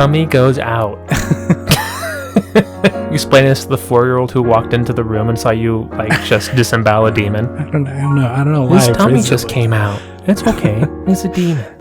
tummy goes out. You explain this to the 4-year-old who walked into the room and saw you like just disembowel a demon. I don't know why. His tummy just came out. It's okay. He's a demon.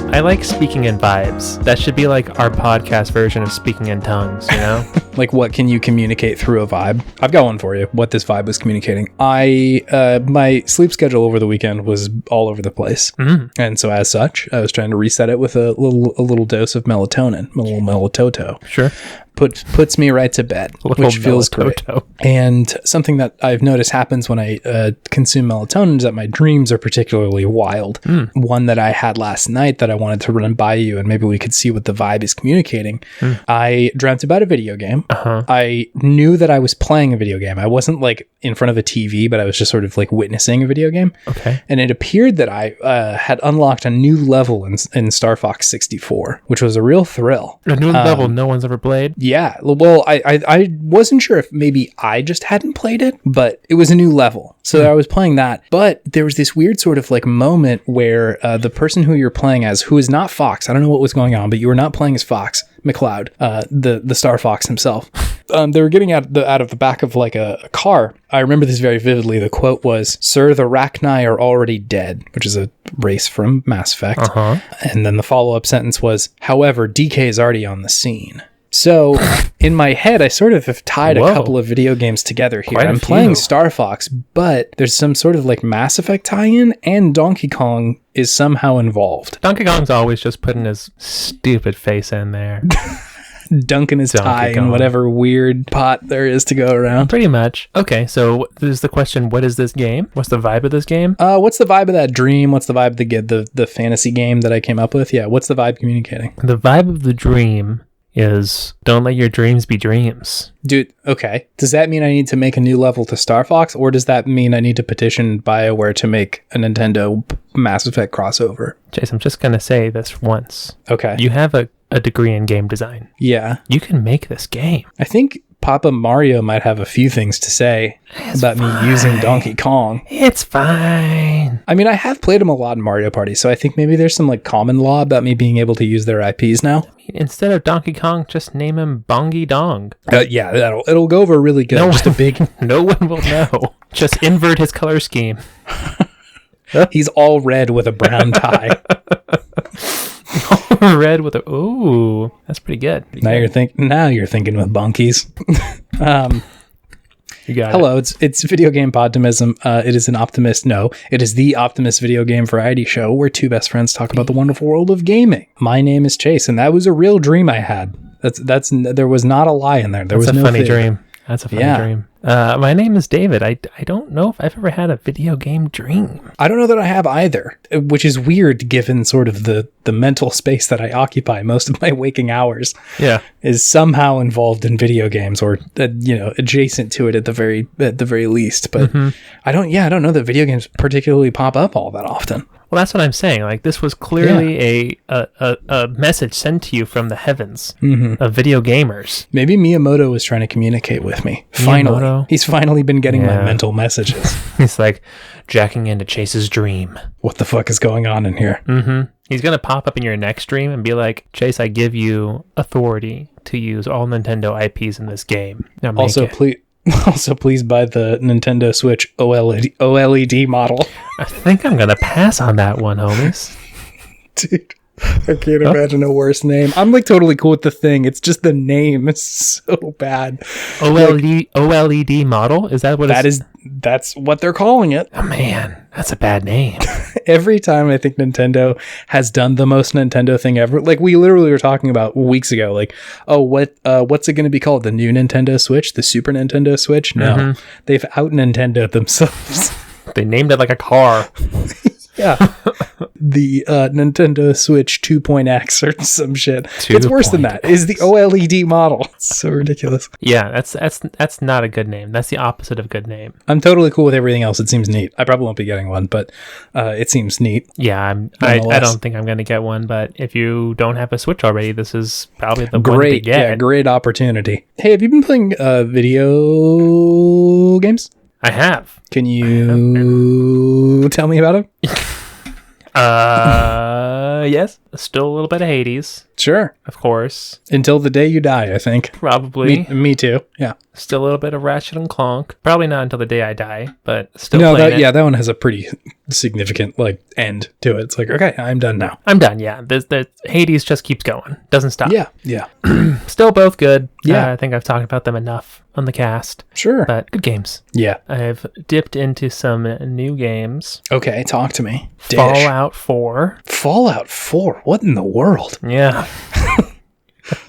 I like speaking in vibes. That should be like our podcast version of speaking in tongues, you know? Like, what can you communicate through a vibe? I've got one for you. What this vibe was communicating. My sleep schedule over the weekend was all over the place. And so as such, I was trying to reset it with a little dose of melatonin, a little melatoto. Sure. Puts me right to bed, which feels great. And something that I've noticed happens when I consume melatonin is that my dreams are particularly wild. One that I had last night that I wanted to run by you, and maybe we could see what the vibe is communicating. I dreamt about a video game. I knew that I was playing a video game. I wasn't like in front of a TV, but I was just sort of like witnessing a video game. Okay. And it appeared that I had unlocked a new level in Star Fox 64, which was a real thrill. A new level no one's ever played? Yeah. Well, I wasn't sure if maybe I just hadn't played it, but it was a new level. So I was playing that. But there was this weird sort of like moment where the person who you're playing as, who is not Fox, I don't know what was going on, but you were not playing as Fox McCloud, the Star Fox himself. They were getting out of the back of like a car. I remember this very vividly. The quote was, "Sir, the Rachni are already dead," which is a race from Mass Effect. And then the follow-up sentence was, "However, DK is already on the scene." So in my head, I sort of have tied a couple of video games together here. I'm playing Star Fox, but there's some sort of like Mass Effect tie-in, and Donkey Kong is somehow involved. Donkey Kong's always just putting his stupid face in there. Dunking his tie in whatever weird pot there is to go around. Pretty much. Okay, so there's the question, what is this game? What's the vibe of this game? What's the vibe of that dream? What's the vibe of the fantasy game that I came up with? Yeah, what's the vibe communicating? The vibe of the dream is don't let your dreams be dreams. Dude, okay. Does that mean I need to make a new level to Star Fox, or does that mean I need to petition BioWare to make a Nintendo Mass Effect crossover? Chase, I'm just going to say this once. Okay. You have a degree in game design. Yeah. You can make this game. I think Papa Mario might have a few things to say about me using Donkey Kong. It's fine. I mean, I have played him a lot in Mario Party, so I think maybe there's some like common law about me being able to use their IPs now. Instead of Donkey Kong, just name him Bongy Dong. Yeah, it'll go over really good. No one will know. Just invert his color scheme. He's all red with a brown tie. Red with a... Ooh, that's pretty good. Now you're thinking with bonkies. You got Hello, it's Video Game Podtimism. It is it is the Optimist video game variety show where two best friends talk about the wonderful world of gaming. My name is Chase, and that was a real dream I had. There was not a lie in there. That's a funny dream. That's a funny dream. My name is David. I don't know if I've ever had a video game dream. I don't know that I have either, which is weird given sort of the mental space that I occupy. Most of my waking hours is somehow involved in video games or adjacent to it at the very least. But I don't know that video games particularly pop up all that often. Well, that's what I'm saying. Like, this was clearly a message sent to you from the heavens of video gamers. Maybe Miyamoto was trying to communicate with me. Finally. He's finally been getting my mental messages. He's like jacking into Chase's dream. What the fuck is going on in here? He's going to pop up in your next dream and be like, Chase, I give you authority to use all Nintendo IPs in this game. Now please buy the Nintendo Switch OLED model. I think I'm going to pass on that one, homies. Dude, I can't imagine a worse name. I'm like totally cool with the thing. It's just the name is so bad. OLED model? Is that what that's what they're calling it. Oh man, that's a bad name. Every time I think Nintendo has done the most Nintendo thing ever, like we literally were talking about weeks ago, like, what's it going to be called? The new Nintendo Switch? The Super Nintendo Switch? No, they've out Nintendo'd themselves. They named it like a car. Yeah. the Nintendo Switch 2.x or some shit. 2. It's worse than that. Is the OLED model. It's so ridiculous. Yeah, that's not a good name. That's the opposite of good name. I'm totally cool with everything else. It seems neat. I probably won't be getting one, but it seems neat. Yeah, I don't think I'm going to get one, but if you don't have a Switch already, this is probably the one to get. Yeah, great opportunity. Hey, have you been playing video games? I have. Can you tell me about them? Yes. Still a little bit of Hades. Sure. Of course. Until the day you die, I think. Probably. Me too. Yeah. Still a little bit of Ratchet and Clank. Probably not until the day I die, but still that one has a pretty significant end to it. It's like, okay, I'm done now. I'm done, yeah. The Hades just keeps going. Doesn't stop. Yeah. Still both good. Yeah. I think I've talked about them enough on the cast. Sure. But good games. Yeah. I've dipped into some new games. Okay, talk to me. Dish. Fallout 4. Fallout 4? What in the world? Yeah.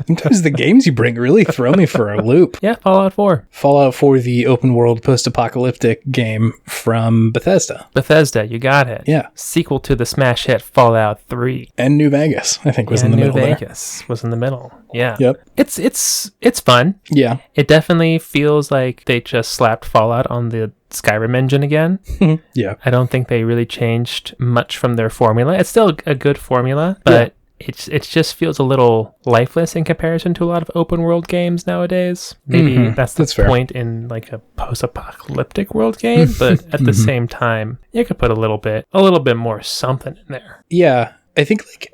Sometimes the games you bring really throw me for a loop. Yeah, Fallout 4. Fallout 4, the open world post-apocalyptic game from Bethesda. Bethesda, you got it. Yeah. Sequel to the smash hit Fallout 3. And New Vegas, I think, was in the middle there. New Vegas was in the middle. Yeah. Yep. It's fun. Yeah. It definitely feels like they just slapped Fallout on the Skyrim engine again. Yeah. I don't think they really changed much from their formula. It's still a good formula, but it just feels a little lifeless in comparison to a lot of open world games nowadays. Maybe that's the point in like a post-apocalyptic world game, but at the same time, you could put a little bit more something in there. Yeah. I think like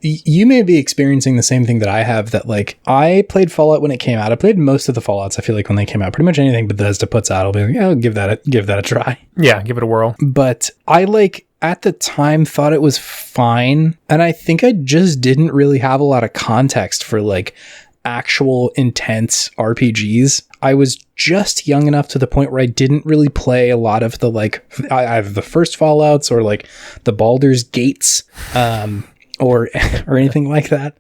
you may be experiencing the same thing that I have, that like I played Fallout when it came out. I played most of the Fallouts, I feel like, when they came out. Pretty much anything Bethesda puts out, I'll be like, yeah, I'll give that a try. Yeah, give it a whirl. But I at the time thought it was fine, and I think I just didn't really have a lot of context for like actual intense RPGs. I was just young enough to the point where I didn't really play a lot of the either the first Fallouts or like the Baldur's Gates or anything like that.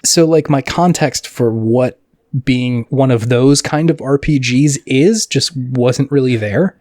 So like my context for what being one of those kind of RPGs is just wasn't really there.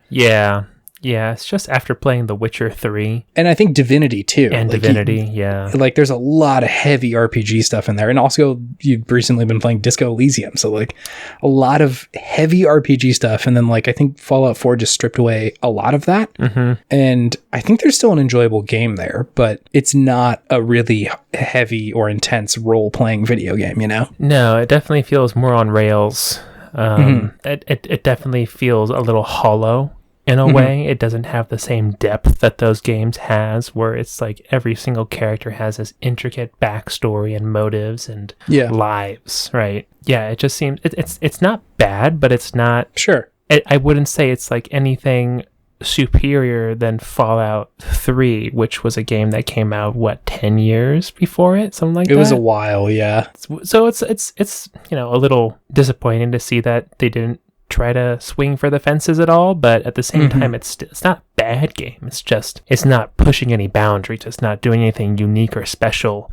Yeah, it's just after playing The Witcher 3. And I think Divinity, too. And Divinity, yeah. Like, there's a lot of heavy RPG stuff in there. And also, you've recently been playing Disco Elysium. So, like, a lot of heavy RPG stuff. And then, like, I think Fallout 4 just stripped away a lot of that. Mm-hmm. And I think there's still an enjoyable game there, but it's not a really heavy or intense role-playing video game, you know? No, it definitely feels more on rails. It definitely feels a little hollow. In a way, it doesn't have the same depth that those games has, where it's like every single character has this intricate backstory and motives and lives, right? Yeah, it just seems it's not bad, but it's not. Sure. I wouldn't say it's like anything superior than Fallout 3, which was a game that came out 10 years before it, something like that. It was a while, yeah. So it's a little disappointing to see that they didn't try to swing for the fences at all, but at the same time it's not a bad game. It's not pushing any boundaries. It's not doing anything unique or special.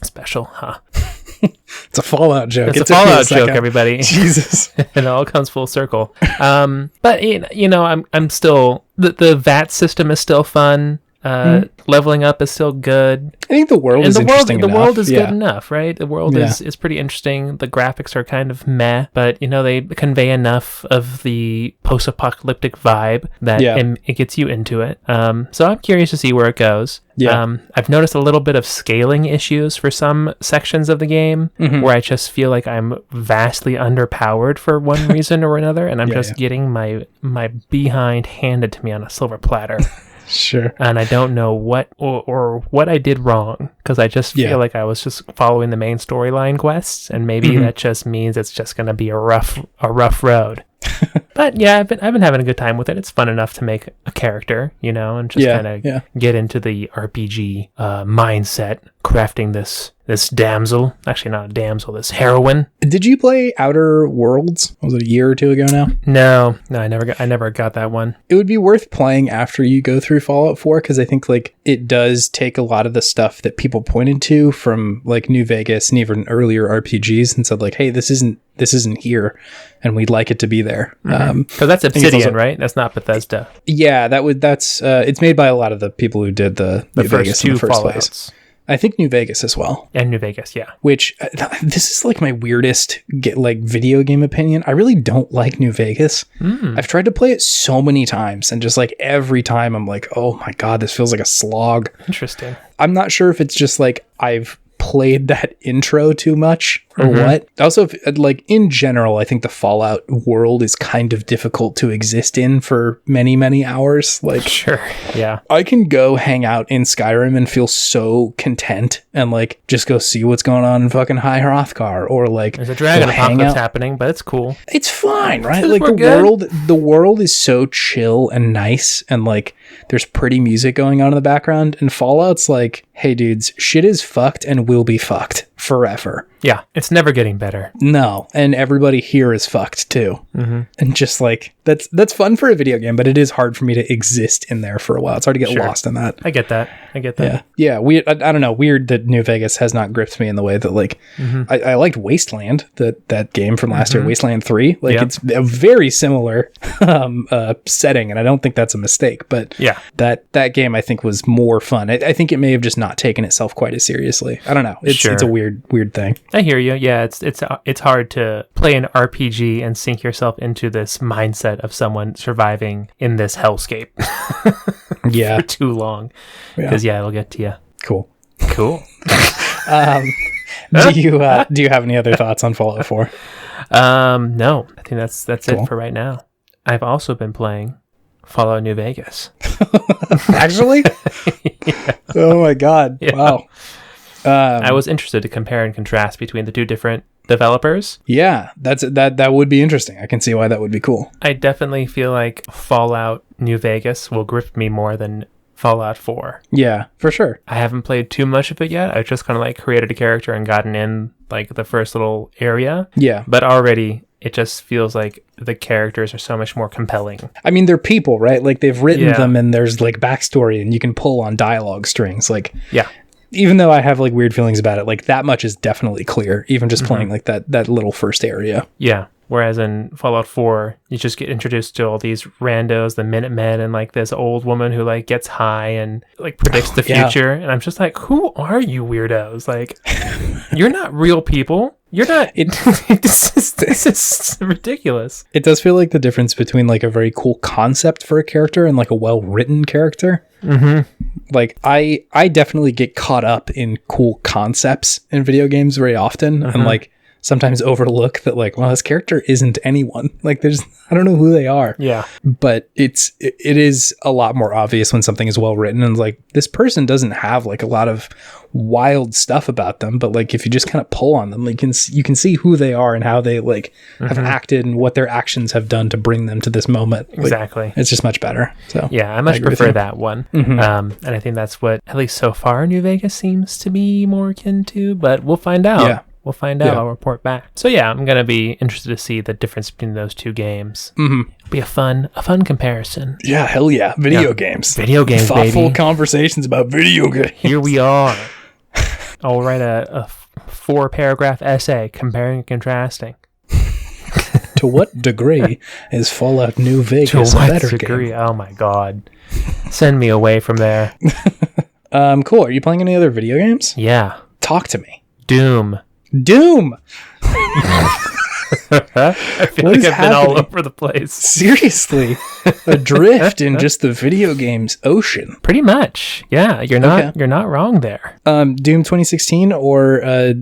Special, huh? It's a Fallout joke. It's a Fallout joke, everybody. Jesus. It all comes full circle. But I'm still the VAT system is still fun. Leveling up is still good. I think the world is interesting enough. The world is good enough, right? The world is pretty interesting. The graphics are kind of meh, but they convey enough of the post-apocalyptic vibe that it gets you into it. So I'm curious to see where it goes. Yeah. I've noticed a little bit of scaling issues for some sections of the game where I just feel like I'm vastly underpowered for one reason or another, and I'm getting my behind handed to me on a silver platter. Sure. And I don't know what or what I did wrong, because I just feel like I was just following the main storyline quests, and maybe that just means it's just going to be a rough road. But yeah, I've been having a good time with it. It's fun enough to make a character, and just kind of get into the RPG mindset, crafting this damsel. Actually, not a damsel, this heroine. Did you play Outer Worlds? Was it a year or two ago now? No, I never got that one. It would be worth playing after you go through Fallout 4, because I think like it does take a lot of the stuff that people pointed to from like New Vegas and even earlier RPGs and said like, hey, this isn't this isn't here, and we'd like it to be there. Because that's Obsidian, right? That's not Bethesda. Yeah, that's it's made by a lot of the people who did the New Vegas in the first place. I think New Vegas as well. And New Vegas, yeah. Which, this is like my weirdest video game opinion. I really don't like New Vegas. I've tried to play it so many times, and just like every time I'm like, oh my God, this feels like a slog. Interesting. I'm not sure if it's just like I've played that intro too much or what. Also, like in general, I think the Fallout world is kind of difficult to exist in for many, many hours. Like, sure, yeah. I can go hang out in Skyrim and feel so content and like just go see what's going on in fucking High Hrothgar, or like there's a dragon apocalypse happening, but it's cool. It's fine, right? Like the world is so chill and nice, and like there's pretty music going on in the background. And Fallout's like, hey dudes, shit is fucked and will be fucked forever. Yeah, it's never getting better. No, and everybody here is fucked too. And just like that's fun for a video game, but it is hard for me to exist in there for a while. It's hard to get lost in that. I get that. Yeah. Weird. I don't know. Weird that New Vegas has not gripped me in the way that like I liked Wasteland, that game from last year, Wasteland 3. Like it's a very similar setting, and I don't think that's a mistake. But yeah, that game I think was more fun. I think it may have just not taken itself quite as seriously. I don't know. It's a weird thing. I hear you. Yeah, it's hard to play an RPG and sink yourself into this mindset of someone surviving in this hellscape. For too long. Because it'll get to you. Cool. Do you have any other thoughts on Fallout 4? No. I think that's it for right now. I've also been playing Fallout New Vegas. Actually? Yeah. Oh my God. Yeah. Wow. I was interested to compare and contrast between the two different developers. Yeah, that would be interesting. I can see why that would be cool. I definitely feel like Fallout New Vegas will grip me more than Fallout 4. Yeah, for sure. I haven't played too much of it yet. I just kind of like created a character and gotten in like the first little area. Yeah. But already it just feels like the characters are so much more compelling. I mean, they're people, right? Like they've written them, and there's like backstory, and you can pull on dialogue strings. Like, yeah. Even though I have like weird feelings about it, like that much is definitely clear, even just playing like that little first area. Yeah. Whereas in Fallout 4, you just get introduced to all these randos, the Minutemen, and like this old woman who like gets high and like predicts the future. And I'm just like, who are you weirdos? Like, you're not real people. You're not. This is ridiculous. It does feel like the difference between like a very cool concept for a character and like a well-written character. Like I definitely get caught up in cool concepts in video games very often, and like sometimes overlook that like, well, this character isn't anyone. Like I don't know who they are. Yeah. But it is a lot more obvious when something is well written, and like this person doesn't have like a lot of wild stuff about them, but like if you just kind of pull on them, like you can see who they are and how they like have acted and what their actions have done to bring them to this moment. Like, exactly. It's just much better. So yeah, I much prefer that one. And I think that's what, at least so far, New Vegas seems to be more akin to, but we'll find out. Yeah. We'll find out. I'll report back. So yeah, I'm going to be interested to see the difference between those two games. It'll be a fun comparison. Yeah, hell yeah. Video games. Video games, Thoughtful conversations about video games. Here we are. I'll write a 4-paragraph essay comparing and contrasting. To what degree is Fallout New Vegas a better game? Oh my God. Send me away from there. Cool. Are you playing any other video games? Yeah. Talk to me. Doom. I feel like I've been all over the place. Seriously. Adrift in just the video games ocean. Pretty much. Yeah, you're not wrong there. Doom 2016 or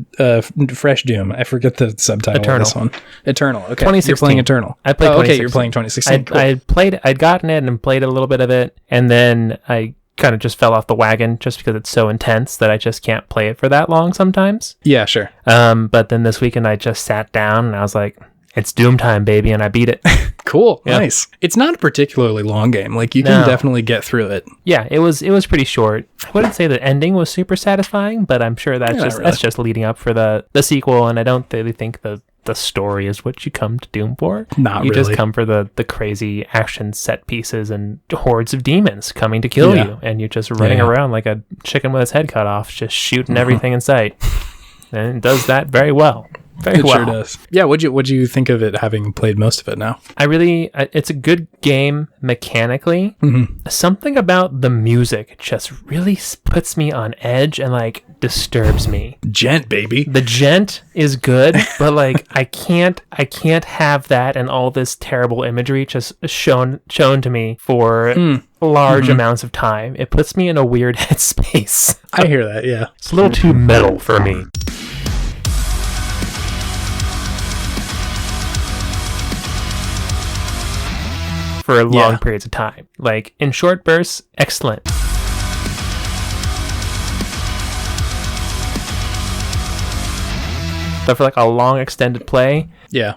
Fresh Doom? I forget the subtitle of this one. Eternal. Okay. 2016. You're playing Eternal. I played 2016. Okay, you're playing 2016. Cool. I'd gotten it and played a little bit of it, and then I kind of just fell off the wagon just because it's so intense that I just can't play it for that long sometimes. Yeah, sure. But then this weekend I just sat down and I was like, it's Doom time, baby, and I beat it. Cool. Yep. Nice. It's not a particularly long game. Like you can definitely get through it. Yeah, it was pretty short. I wouldn't say the ending was super satisfying, but I'm sure that's just leading up for the sequel, and I don't really think the story is what you come to Doom for. Not you really. just come for the crazy action set pieces and hordes of demons coming to kill you, and you're just running around like a chicken with its head cut off, just shooting everything in sight. And it does that very well. very well. Sure does. Yeah, what'd you think of it, having played most of it now? It's a good game mechanically. Something about the music just really puts me on edge and like disturbs me. Gent, baby. The gent is good, but like I can't have that and all this terrible imagery just shown to me for large amounts of time. It puts me in a weird headspace. I hear that, yeah. It's a little too metal for me. For long periods of time. Like in short bursts, excellent. But for like a long extended play,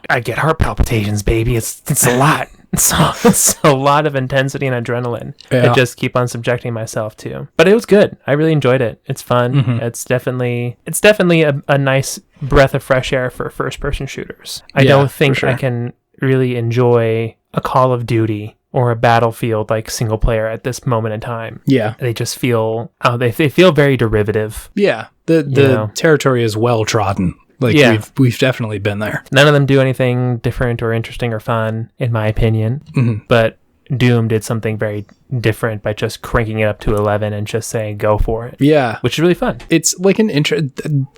I get heart palpitations, baby. It's a lot. It's a lot of intensity and adrenaline. I just keep on subjecting myself to. But it was good. I really enjoyed it. It's fun. It's definitely a nice breath of fresh air for first person shooters. I don't think I can really enjoy a Call of Duty or a Battlefield like single player at this moment in time. Yeah. They just feel they feel very derivative. Yeah. The territory is well trodden. Like we've definitely been there. None of them do anything different or interesting or fun, in my opinion. But Doom did something very different by just cranking it up to 11 and just saying go for it. Yeah. Which is really fun. It's like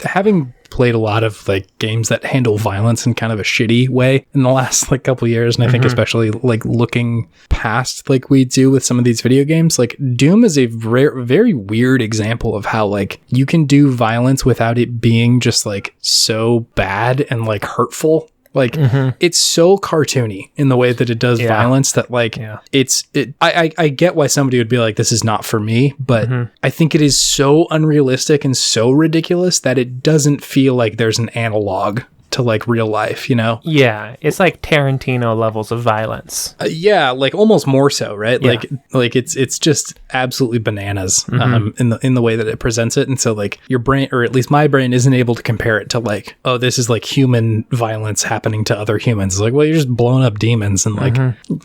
having played a lot of like games that handle violence in kind of a shitty way in the last like couple years, and I think especially like looking past like we do with some of these video games, like Doom is a very weird example of how like you can do violence without it being just like so bad and like hurtful. Like it's so cartoony in the way that it does violence that like I get why somebody would be like, this is not for me, but I think it is so unrealistic and so ridiculous that it doesn't feel like there's an analog to like real life, you know? Yeah, it's like Tarantino levels of violence. Like almost more so, right? Yeah. Like it's just absolutely bananas in the way that it presents it, and so like your brain, or at least my brain, isn't able to compare it to like, oh, this is like human violence happening to other humans. It's like, well, you're just blowing up demons and like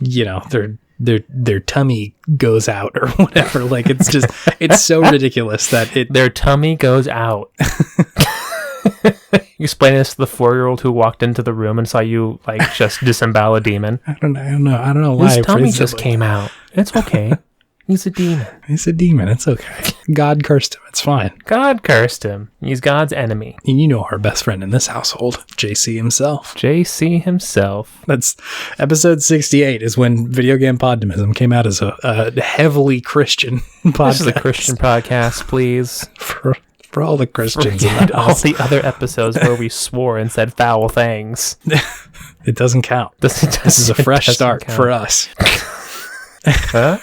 you know, their tummy goes out or whatever. Like it's just it's so ridiculous that their tummy goes out. You explain this to the 4-year-old who walked into the room and saw you like just disembowel a demon. I don't know why his tummy just came out. It's okay. He's a demon. He's a demon. It's okay. God cursed him. It's fine. God cursed him. He's God's enemy. And you know our best friend in this household, JC himself. JC himself. That's episode 68 is when Video Game Podtimism came out as a heavily Christian podcast. This is a Christian podcast, please. For all the Christians. Forget all the other episodes where we swore and said foul things. It doesn't count. This is a fresh start for us. Huh?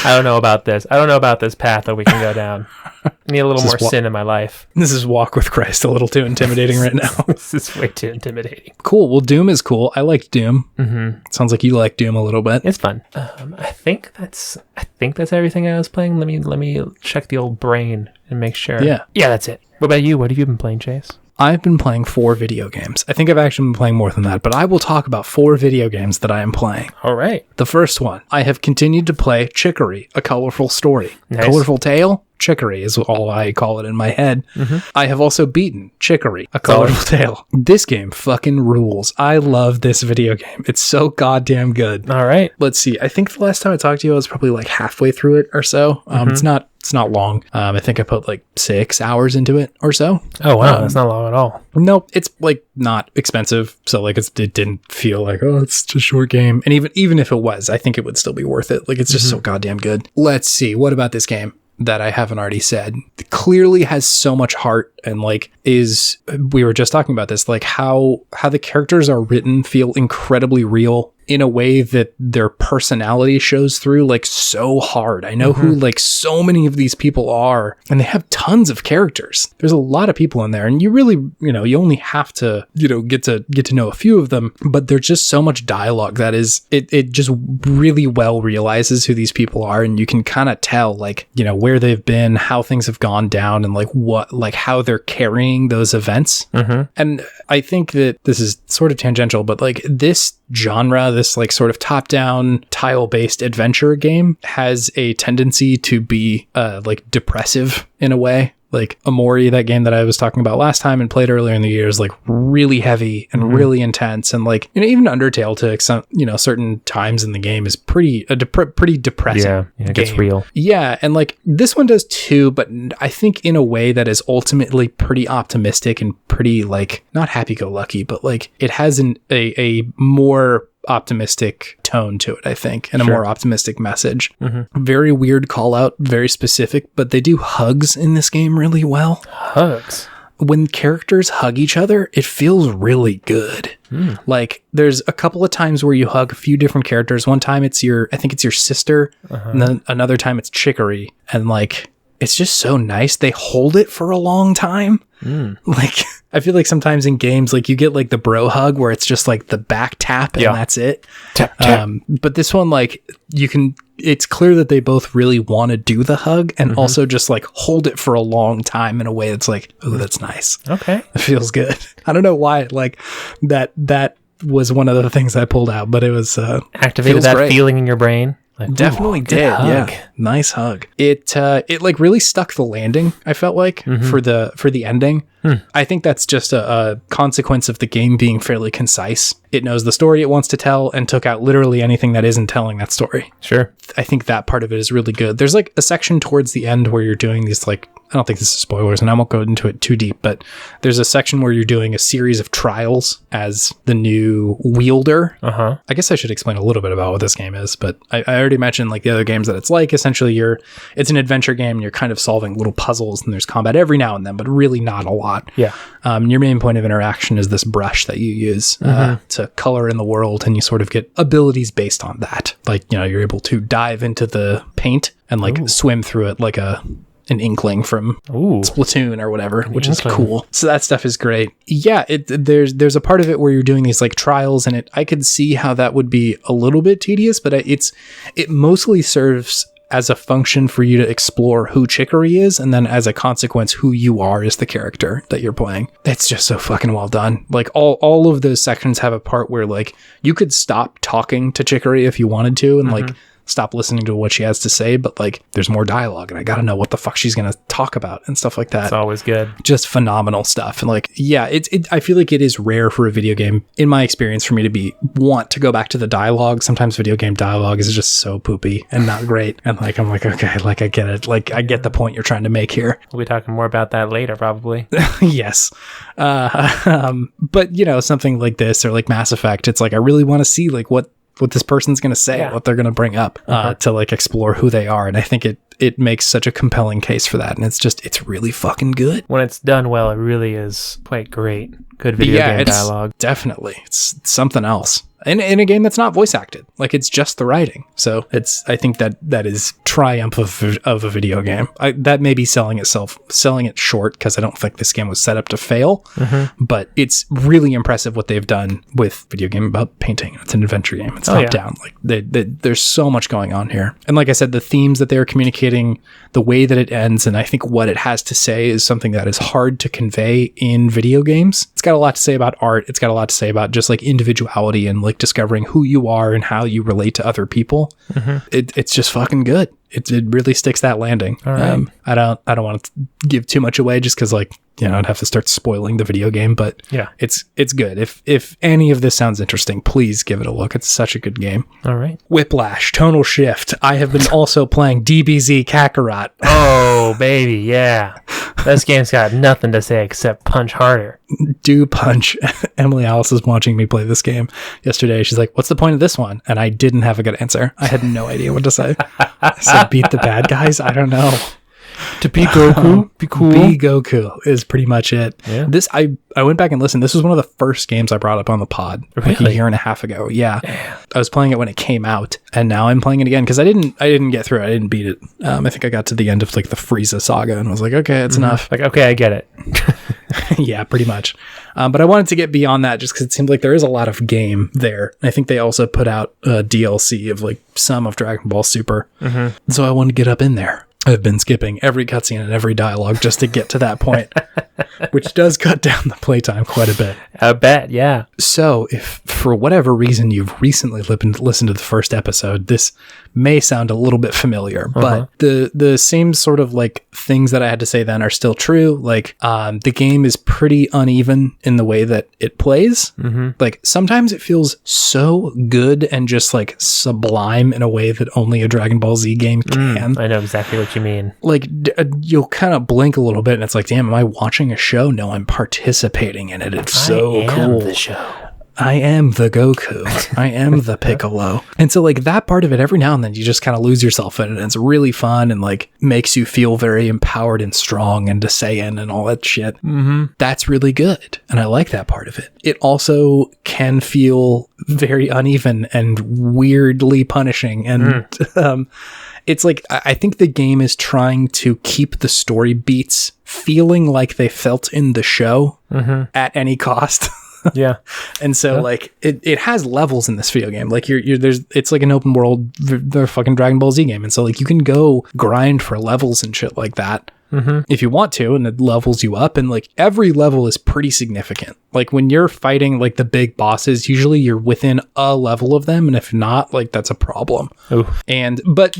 I don't know about this. I don't know about this path that we can go down. I need a little more sin in my life. This is Walk with Christ a little too intimidating right now. This is way too intimidating. Cool. Well, Doom is cool. I liked Doom. Sounds like you like Doom a little bit. It's fun. I think that's everything I was playing. Let me check the old brain and make sure. Yeah, that's it. What about you? What have you been playing, Chase? I've been playing 4 video games. I think I've actually been playing more than that, but I will talk about 4 video games that I am playing. All right. The first one, I have continued to play Chicory, A Colorful Story. Nice. Colorful Tale? Chicory is all I call it in my head. I have also beaten Chicory, A Colorful Tale. This game fucking rules. I love this video game. It's so goddamn good. All right. Let's see. I think the last time I talked to you, I was probably like halfway through it or so. It's not long. I think I put like 6 hours into it or so. Oh, wow. That's not long at all. Nope. It's like not expensive. So like it didn't feel like, oh, it's just a short game. And even if it was, I think it would still be worth it. Like it's just so goddamn good. Let's see. What about this game that I haven't already said? It clearly has so much heart, and like we were just talking about this, like how the characters are written feel incredibly real in a way that their personality shows through like so hard. I know who like so many of these people are, and they have tons of characters. There's a lot of people in there, and you really, you only have to, get to know a few of them, but there's just so much dialogue that is, it just really well realizes who these people are, and you can kind of tell like, where they've been, how things have gone down, and like how they're carrying those events. And I think that this is sort of tangential, but like this genre, this like sort of top-down tile-based adventure game has a tendency to be like depressive in a way. Like Amori, that game that I was talking about last time and played earlier in the year, is like really heavy and really intense. And like, even Undertale to some, certain times in the game is pretty depressing. Yeah, it gets real. Yeah. And like this one does too, but I think in a way that is ultimately pretty optimistic and pretty like not happy-go-lucky, but like it has a more optimistic tone to it, I think, and a more optimistic message. Very weird call out, very specific, but they do hugs in this game really well. Hugs? When characters hug each other, it feels really good. Like there's a couple of times where you hug a few different characters. One time I think it's your sister, and then another time it's Chicory, and like it's just so nice. They hold it for a long time. Like I feel like sometimes in games, like you get like the bro hug where it's just like the back tap and that's it. Tap, tap. But this one, like it's clear that they both really want to do the hug and also just like hold it for a long time in a way that's like, oh, that's nice. Okay. It feels good. I don't know why, like that was one of the things I pulled out, but it was activated that great feeling in your brain. Like, definitely did. Yeah. Nice hug. It like really stuck the landing, I felt like, for the ending. I think that's just a consequence of the game being fairly concise. It knows the story it wants to tell and took out literally anything that isn't telling that story. Sure. I think that part of it is really good. There's like a section towards the end where you're doing these like, I don't think this is spoilers and I won't go into it too deep, but there's a section where you're doing a series of trials as the new wielder. I guess I should explain a little bit about what this game is, but I already mentioned like the other games that it's like. Essentially it's an adventure game and you're kind of solving little puzzles and there's combat every now and then, but really not a lot. Yeah. Your main point of interaction is this brush that you use to color in the world, and you sort of get abilities based on that. Like, you're able to dive into the paint and like swim through it like an Inkling from Splatoon or whatever, which is cool. So that stuff is great. Yeah, there's a part of it where you're doing these like trials, and I could see how that would be a little bit tedious, but it mostly serves as a function for you to explore who Chicory is, and then as a consequence, who you are as the character that you're playing. It's just so fucking well done. Like all of those sections have a part where like you could stop talking to Chicory if you wanted to, and like stop listening to what she has to say, but like there's more dialogue and I gotta know what the fuck she's gonna talk about and stuff like that. It's always good. Just phenomenal stuff. And like, yeah, I feel like it is rare for a video game, in my experience, for me to want to go back to the dialogue. Sometimes video game dialogue is just so poopy and not great. And like, I'm like, okay, like I get it. Like I get the point you're trying to make here. We'll be talking more about that later, probably. Yes. But something like this or like Mass Effect, it's like, I really want to see like what this person's going to say, what they're going to bring up to like explore who they are. And I think it makes such a compelling case for that. And it's really fucking good. When it's done well, it really is quite great. Good video game dialogue. Definitely. It's something else. In a game that's not voice acted. Like it's just the writing. So I think that is triumph of a video game. That may be selling it short, because I don't think this game was set up to fail, but it's really impressive what they've done with video game about painting. It's an adventure game. It's top down. Like there's so much going on here. And like I said, the themes that they're communicating, the way that it ends, and I think what it has to say is something that is hard to convey in video games. It's got a lot to say about art. It's got a lot to say about just like individuality and like discovering who you are and how you relate to other people. It's just fucking good. It really sticks that landing. All right. I don't want to give too much away, just because like I'd have to start spoiling the video game. But yeah, it's good. If any of this sounds interesting, please give it a look. It's such a good game. All right. Whiplash, Tonal Shift. I have been also playing DBZ Kakarot. Oh baby, yeah. This game's got nothing to say except punch harder. Do punch. Emily Alice was watching me play this game yesterday. She's like, what's the point of this one? And I didn't have a good answer. I had no idea what to say. I said, beat the bad guys? I don't know. To be Goku? Be cool? Be Goku is pretty much it. Yeah. This, I went back and listened. This was one of the first games I brought up on the pod like a year and a half ago. Yeah. I was playing it when it came out, and now I'm playing it again because I didn't get through it. I didn't beat it. I think I got to the end of like the Frieza saga and was like, okay, it's enough. Like, okay, I get it. Yeah, pretty much. But I wanted to get beyond that just because it seemed like there is a lot of game there. I think they also put out a DLC of like some of Dragon Ball Super. So I wanted to get up in there. I've been skipping every cutscene and every dialogue just to get to that point, which does cut down the playtime quite a bit. I bet, yeah. So if for whatever reason you've recently listened to the first episode, this may sound a little bit familiar, but the same sort of like things that I had to say then are still true. Like the game is pretty uneven in the way that it plays. Like sometimes it feels so good and just like sublime in a way that only a Dragon Ball Z game can. I know exactly what you mean. Like you'll kind of blink a little bit and it's like, damn, am I watching a show? No, I'm participating in it. It's so cool. The show. I am the Goku. I am the Piccolo. And so like that part of it, every now and then you just kind of lose yourself in it. And it's really fun and like makes you feel very empowered and strong and Saiyan and all that shit. That's really good. And I like that part of it. It also can feel very uneven and weirdly punishing. And it's like, I think the game is trying to keep the story beats feeling like they felt in the show at any cost. Yeah. And so like it has levels in this video game. Like it's like an open world, the fucking Dragon Ball Z game. And so like you can go grind for levels and shit like that. If you want to, and it levels you up, and like every level is pretty significant. Like when you're fighting like the big bosses, usually you're within a level of them, and if not, like that's a problem. And but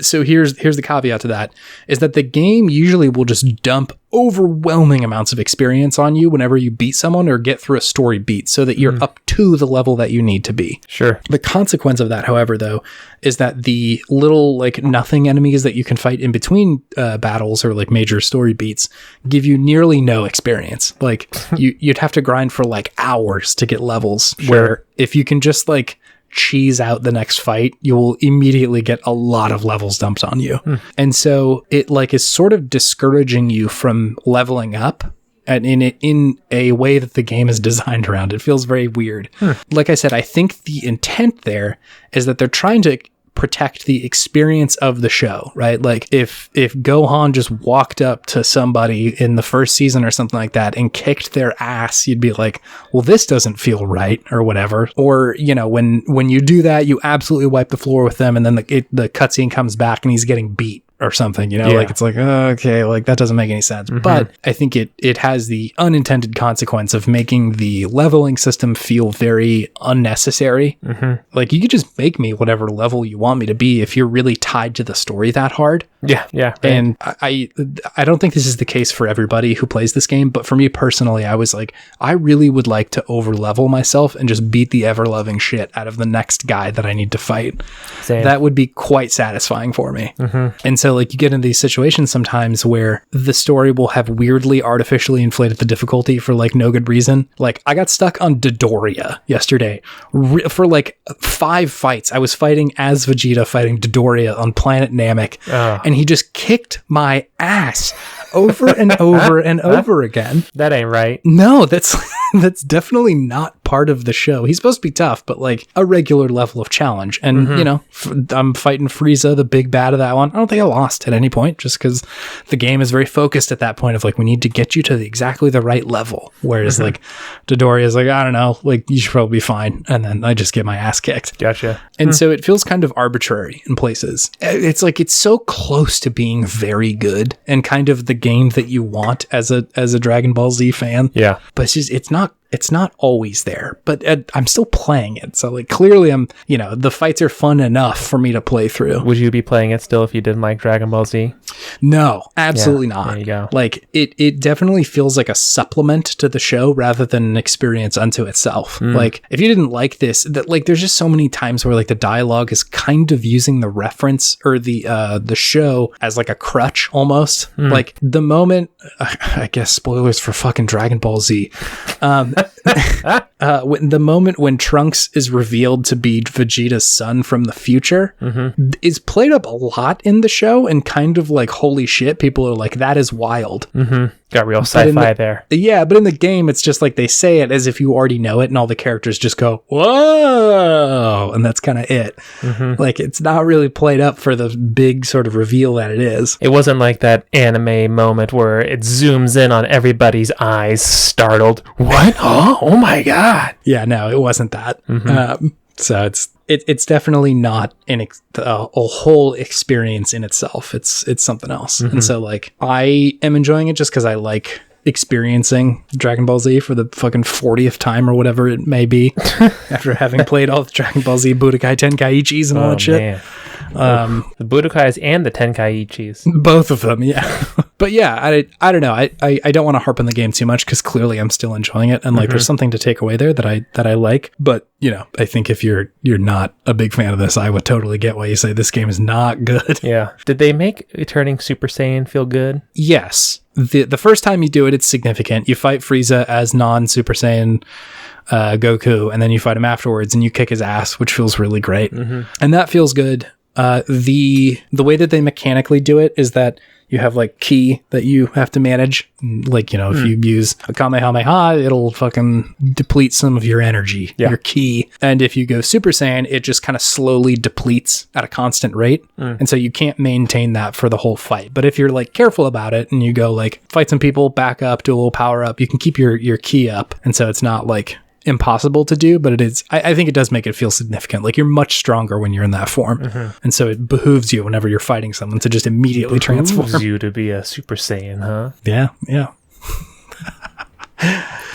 so here's the caveat to that, is that the game usually will just dump overwhelming amounts of experience on you whenever you beat someone or get through a story beat, so that you're up to the level that you need to be. Sure. The consequence of that, however, though, is that the little like nothing enemies that you can fight in between battles or like major story beats give you nearly no experience. Like you'd have to grind for like hours to get levels. Sure. Where if you can just like cheese out the next fight, you will immediately get a lot of levels dumped on you. And so it like is sort of discouraging you from leveling up, and in a way that the game is designed around. It feels very weird. Like I said, I think the intent there is that they're trying to protect the experience of the show, right? Like if Gohan just walked up to somebody in the first season or something like that and kicked their ass, you'd be like, well, this doesn't feel right or whatever. Or, you know, when you do that, you absolutely wipe the floor with them, and then the cutscene comes back and he's getting beat or something, you know, like it's like, okay, like that doesn't make any sense. But I think it has the unintended consequence of making the leveling system feel very unnecessary. Like you could just make me whatever level you want me to be if you're really tied to the story that hard. Yeah. Right. And I don't think this is the case for everybody who plays this game, but for me personally, I was like, I really would like to over level myself and just beat the ever loving shit out of the next guy that I need to fight. Same. That would be quite satisfying for me. And so like you get in these situations sometimes where the story will have weirdly artificially inflated the difficulty for like no good reason. Like I got stuck on Dodoria yesterday for like 5 fights. I was fighting as Vegeta fighting Dodoria on planet Namek, and he just kicked my ass over and over and over again. That ain't right. No, that's definitely not part of the show. He's supposed to be tough, but like a regular level of challenge. And you know, I'm fighting Frieza, the big bad of that one. I don't think I lost at any point, just because the game is very focused at that point of like, we need to get you to exactly the right level. Whereas like Dodoria is like, I don't know, like you should probably be fine. And then I just get my ass kicked. Gotcha. And so it feels kind of arbitrary in places. It's like, it's so close to being very good and kind of the game that you want as a Dragon Ball Z fan. Yeah. But it's just, it's not always there, but I'm still playing it. So like clearly the fights are fun enough for me to play through. Would you be playing it still if you didn't like Dragon Ball Z? No, absolutely not. There you go. Like it definitely feels like a supplement to the show rather than an experience unto itself. Like if you didn't like this, that like there's just so many times where like the dialogue is kind of using the reference or the show as like a crutch almost. Like the moment, I guess spoilers for fucking Dragon Ball Z. The moment when Trunks is revealed to be Vegeta's son from the future is played up a lot in the show, and kind of like, holy shit, people are like, that is wild. Got real sci-fi there. Yeah, but in the game, it's just like they say it as if you already know it, and all the characters just go, whoa, and that's kind of it. Like, it's not really played up for the big sort of reveal that it is. It wasn't like that anime moment where it zooms in on everybody's eyes, startled. What? Oh my God. Yeah, no, it wasn't that. So it's definitely not a whole experience in itself. It's something else. And so like I am enjoying it just because I like experiencing Dragon Ball Z for the fucking 40th time or whatever it may be after having played all the Dragon Ball Z Budokai Tenkaichis and all that shit. Man. The Budokais and the Tenkaichis. Both of them, yeah. But yeah, I don't know. I don't want to harp on the game too much because clearly I'm still enjoying it, and like there's something to take away there that I like. But you know, I think if you're not a big fan of this, I would totally get why you say this game is not good. Yeah. Did they make turning Super Saiyan feel good? Yes. The first time you do it, it's significant. You fight Frieza as non-Super Saiyan Goku, and then you fight him afterwards, and you kick his ass, which feels really great, and that feels good. The way that they mechanically do it is that you have like ki that you have to manage. Like, you know, if you use a Kamehameha, it'll fucking deplete some of your energy, your ki. And if you go Super Saiyan, it just kind of slowly depletes at a constant rate. And so you can't maintain that for the whole fight. But if you're like careful about it and you go like fight some people, back up, do a little power up, you can keep your ki up. And so it's not like impossible to do, but it is. I think it does make it feel significant. Like you're much stronger when you're in that form, and so it behooves you whenever you're fighting someone to just immediately transform. You to be a Super Saiyan, huh? Yeah.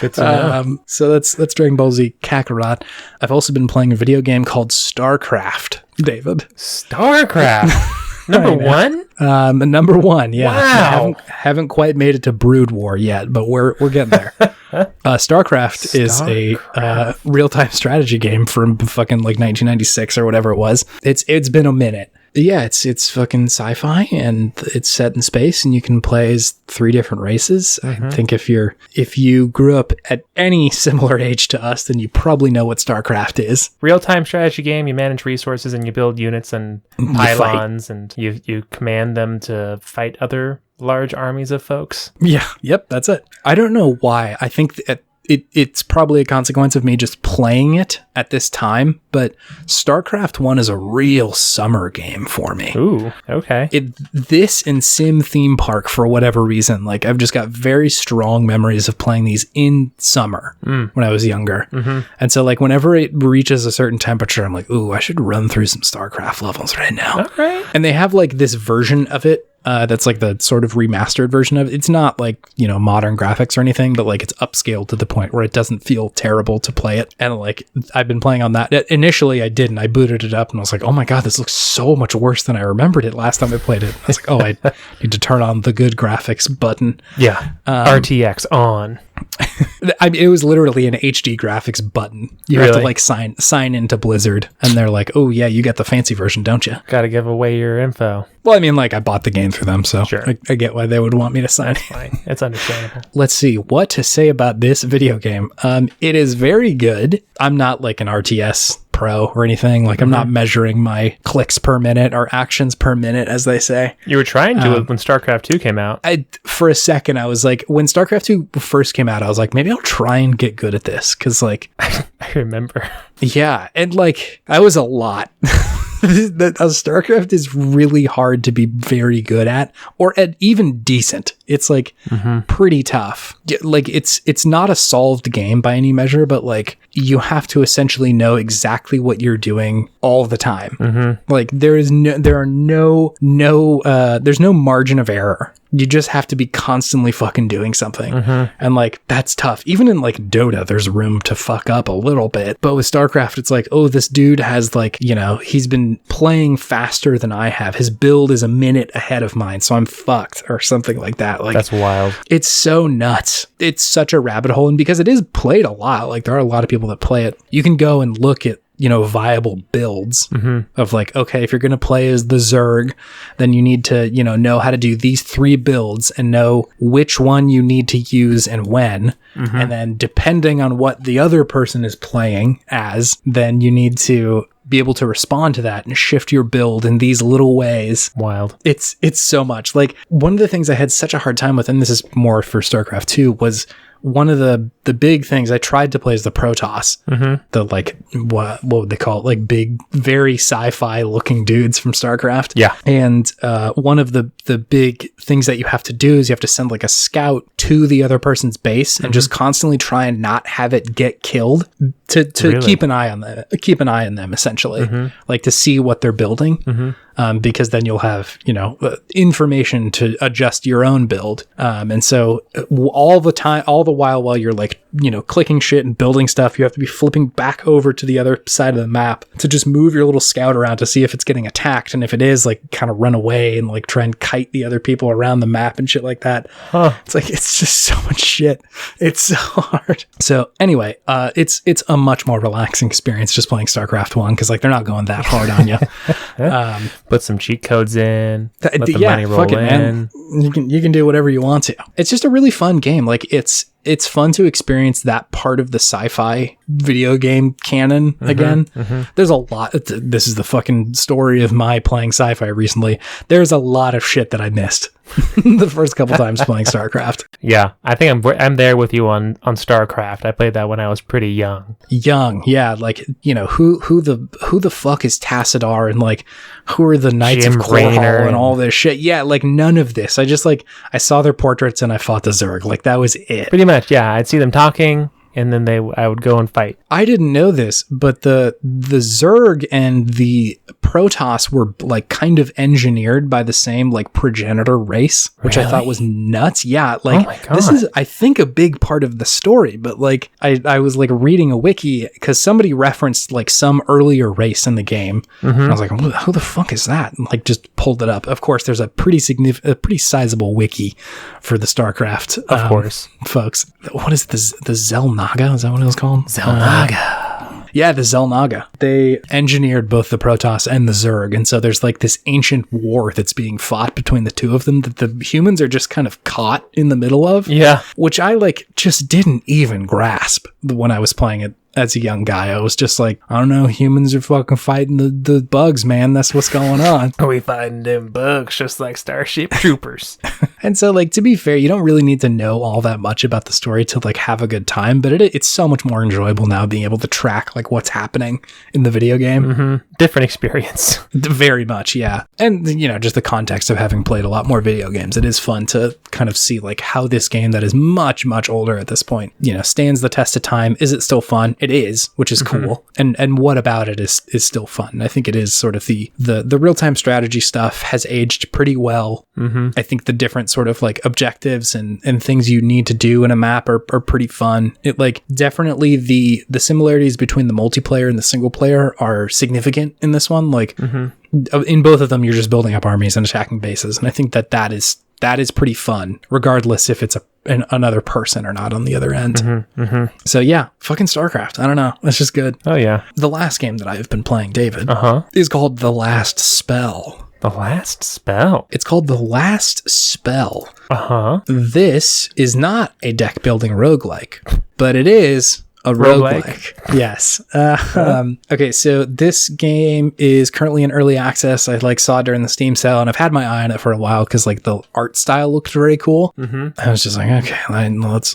Good to know. So that's Dragon Ball Z Kakarot. I've also been playing a video game called Starcraft, David. Starcraft. Number one? Number one, yeah. Wow. Haven't quite made it to Brood War yet, but we're getting there. Starcraft is a real-time strategy game from fucking like 1996 or whatever it was. It's been a minute. Yeah, it's fucking sci-fi and it's set in space and you can play as 3 different races. I think if you grew up at any similar age to us, then you probably know what Starcraft is. Real-time strategy game, you manage resources and you build units and pylons and you command them to fight other large armies of folks. Yeah, yep, that's it. I don't know why. I think it's probably a consequence of me just playing it at this time, but StarCraft 1 is a real summer game for me. Ooh, okay. This and Sim Theme Park, for whatever reason, like I've just got very strong memories of playing these in summer when I was younger. And so like whenever it reaches a certain temperature, I'm like, ooh, I should run through some StarCraft levels right now. All right. And they have like this version of it that's like the sort of remastered version of it. It's not like, you know, modern graphics or anything, but like it's upscaled to the point where it doesn't feel terrible to play it. And like I've been playing on that. Initially I didn't. I booted it up and I was like, oh my God, this looks so much worse than I remembered it last time I played it. I was like, oh, I need to turn on the good graphics button. Yeah. RTX on. It was literally an HD graphics button. You have to like sign into Blizzard and they're like, oh yeah, you got the fancy version, don't you? Gotta give away your info. Well, I mean, like I bought the game through them, so sure. I get why they would want me to sign. That's fine. It's understandable. Let's see what to say about this video game. It is very good. I'm not like an RTS pro or anything. Like I'm not measuring my clicks per minute or actions per minute, as they say. You were trying to when StarCraft 2 came out. For a second, I was like, when StarCraft 2 first came out, I was like, maybe I'll try and get good at this. Cause like, I remember. Yeah. And like, I was a lot. StarCraft is really hard to be very good at or at even decent. It's like pretty tough. Like it's not a solved game by any measure, but like you have to essentially know exactly what you're doing all the time. Like there's no margin of error. You just have to be constantly fucking doing something. And like, that's tough. Even in like Dota, there's room to fuck up a little bit. But with StarCraft, it's like, oh, this dude has like, you know, he's been playing faster than I have. His build is a minute ahead of mine, so I'm fucked or something like that. Like, that's wild. It's so nuts. It's such a rabbit hole. And because it is played a lot, like there are a lot of people that play it, you can go and look at, you know, viable builds of like, okay, if you're going to play as the Zerg, then you need to, you know how to do these 3 builds and know which one you need to use and when. And then depending on what the other person is playing as, then you need to be able to respond to that and shift your build in these little ways. Wild. It's so much. Like one of the things I had such a hard time with, and this is more for StarCraft 2, was one of the big things I tried to play is the Protoss. The like, what would they call it? Like big, very sci-fi looking dudes from Starcraft. Yeah. And one of the big things that you have to do is you have to send like a scout to the other person's base and just constantly try and not have it get killed to Really? keep an eye on them essentially, like to see what they're building. Because then you'll have, information to adjust your own build. And so all the while you're like, clicking shit and building stuff, you have to be flipping back over to the other side of the map to just move your little scout around to see if it's getting attacked. And if it is, like, kind of run away and like try and kite the other people around the map and shit like that. It's like, it's just so much shit. It's so hard. So anyway, it's a much more relaxing experience just playing StarCraft 1 because like they're not going that hard on you. Put some cheat codes in. Let the money roll in. Man. You can do whatever you want to. It's just a really fun game. Like it's fun to experience that part of the sci-fi video game canon again. There's a lot. This is the fucking story of my playing sci-fi recently. There's a lot of shit that I missed the first couple times playing StarCraft. Yeah, I think I'm there with you on StarCraft. I played that when I was pretty young. Yeah. Like, who the fuck is Tassadar and like who are the Knights of Korhal and all this shit. Yeah, like none of this. I saw their portraits and I fought the Zerg. Like that was it. Pretty much, yeah. I'd see them talking and then I would go and fight. I didn't know this, but the Zerg and the Protoss were like kind of engineered by the same like progenitor race, which I thought was nuts. Yeah, like this is I think a big part of the story, but like I was like reading a wiki because somebody referenced like some earlier race in the game. And I was like, who the fuck is that? And like just pulled it up. Of course, there's a pretty sizable wiki for the StarCraft. Of course, folks. What is this? The Xel'Naga? Is that what it was called? Xel'Naga. Yeah, the Xel'Naga. They engineered both the Protoss and the Zerg, and so there's like this ancient war that's being fought between the two of them that the humans are just kind of caught in the middle of. Yeah. Which I like just didn't even grasp when I was playing it as a young guy. I was just like, I don't know, humans are fucking fighting the bugs, man. That's what's going on. We fighting them bugs just like Starship Troopers. And so, like, to be fair, you don't really need to know all that much about the story to like have a good time, but it's so much more enjoyable now being able to track like what's happening in the video game. Different experience. Very much, yeah. And just the context of having played a lot more video games, it is fun to kind of see like how this game that is much, much older at this point, stands the test of time. Is it still fun? It is, which is cool. And what about it is still fun. I think it is sort of the real-time strategy stuff has aged pretty well. I think the different sort of like objectives and things you need to do in a map are pretty fun. It like definitely the similarities between the multiplayer and the single player are significant in this one. Like in both of them, you're just building up armies and attacking bases. And I think that is pretty fun, regardless if it's another person or not on the other end. So yeah, fucking StarCraft. I don't know. It's just good. Oh yeah. The last game that I've been playing, David, is called The Last Spell. The Last Spell? It's called The Last Spell. This is not a deck building roguelike, but it is a roguelike. Yes. Okay, so this game is currently in early access. I saw it during the Steam sale, and I've had my eye on it for a while because the art style looked very cool. I was just like, okay,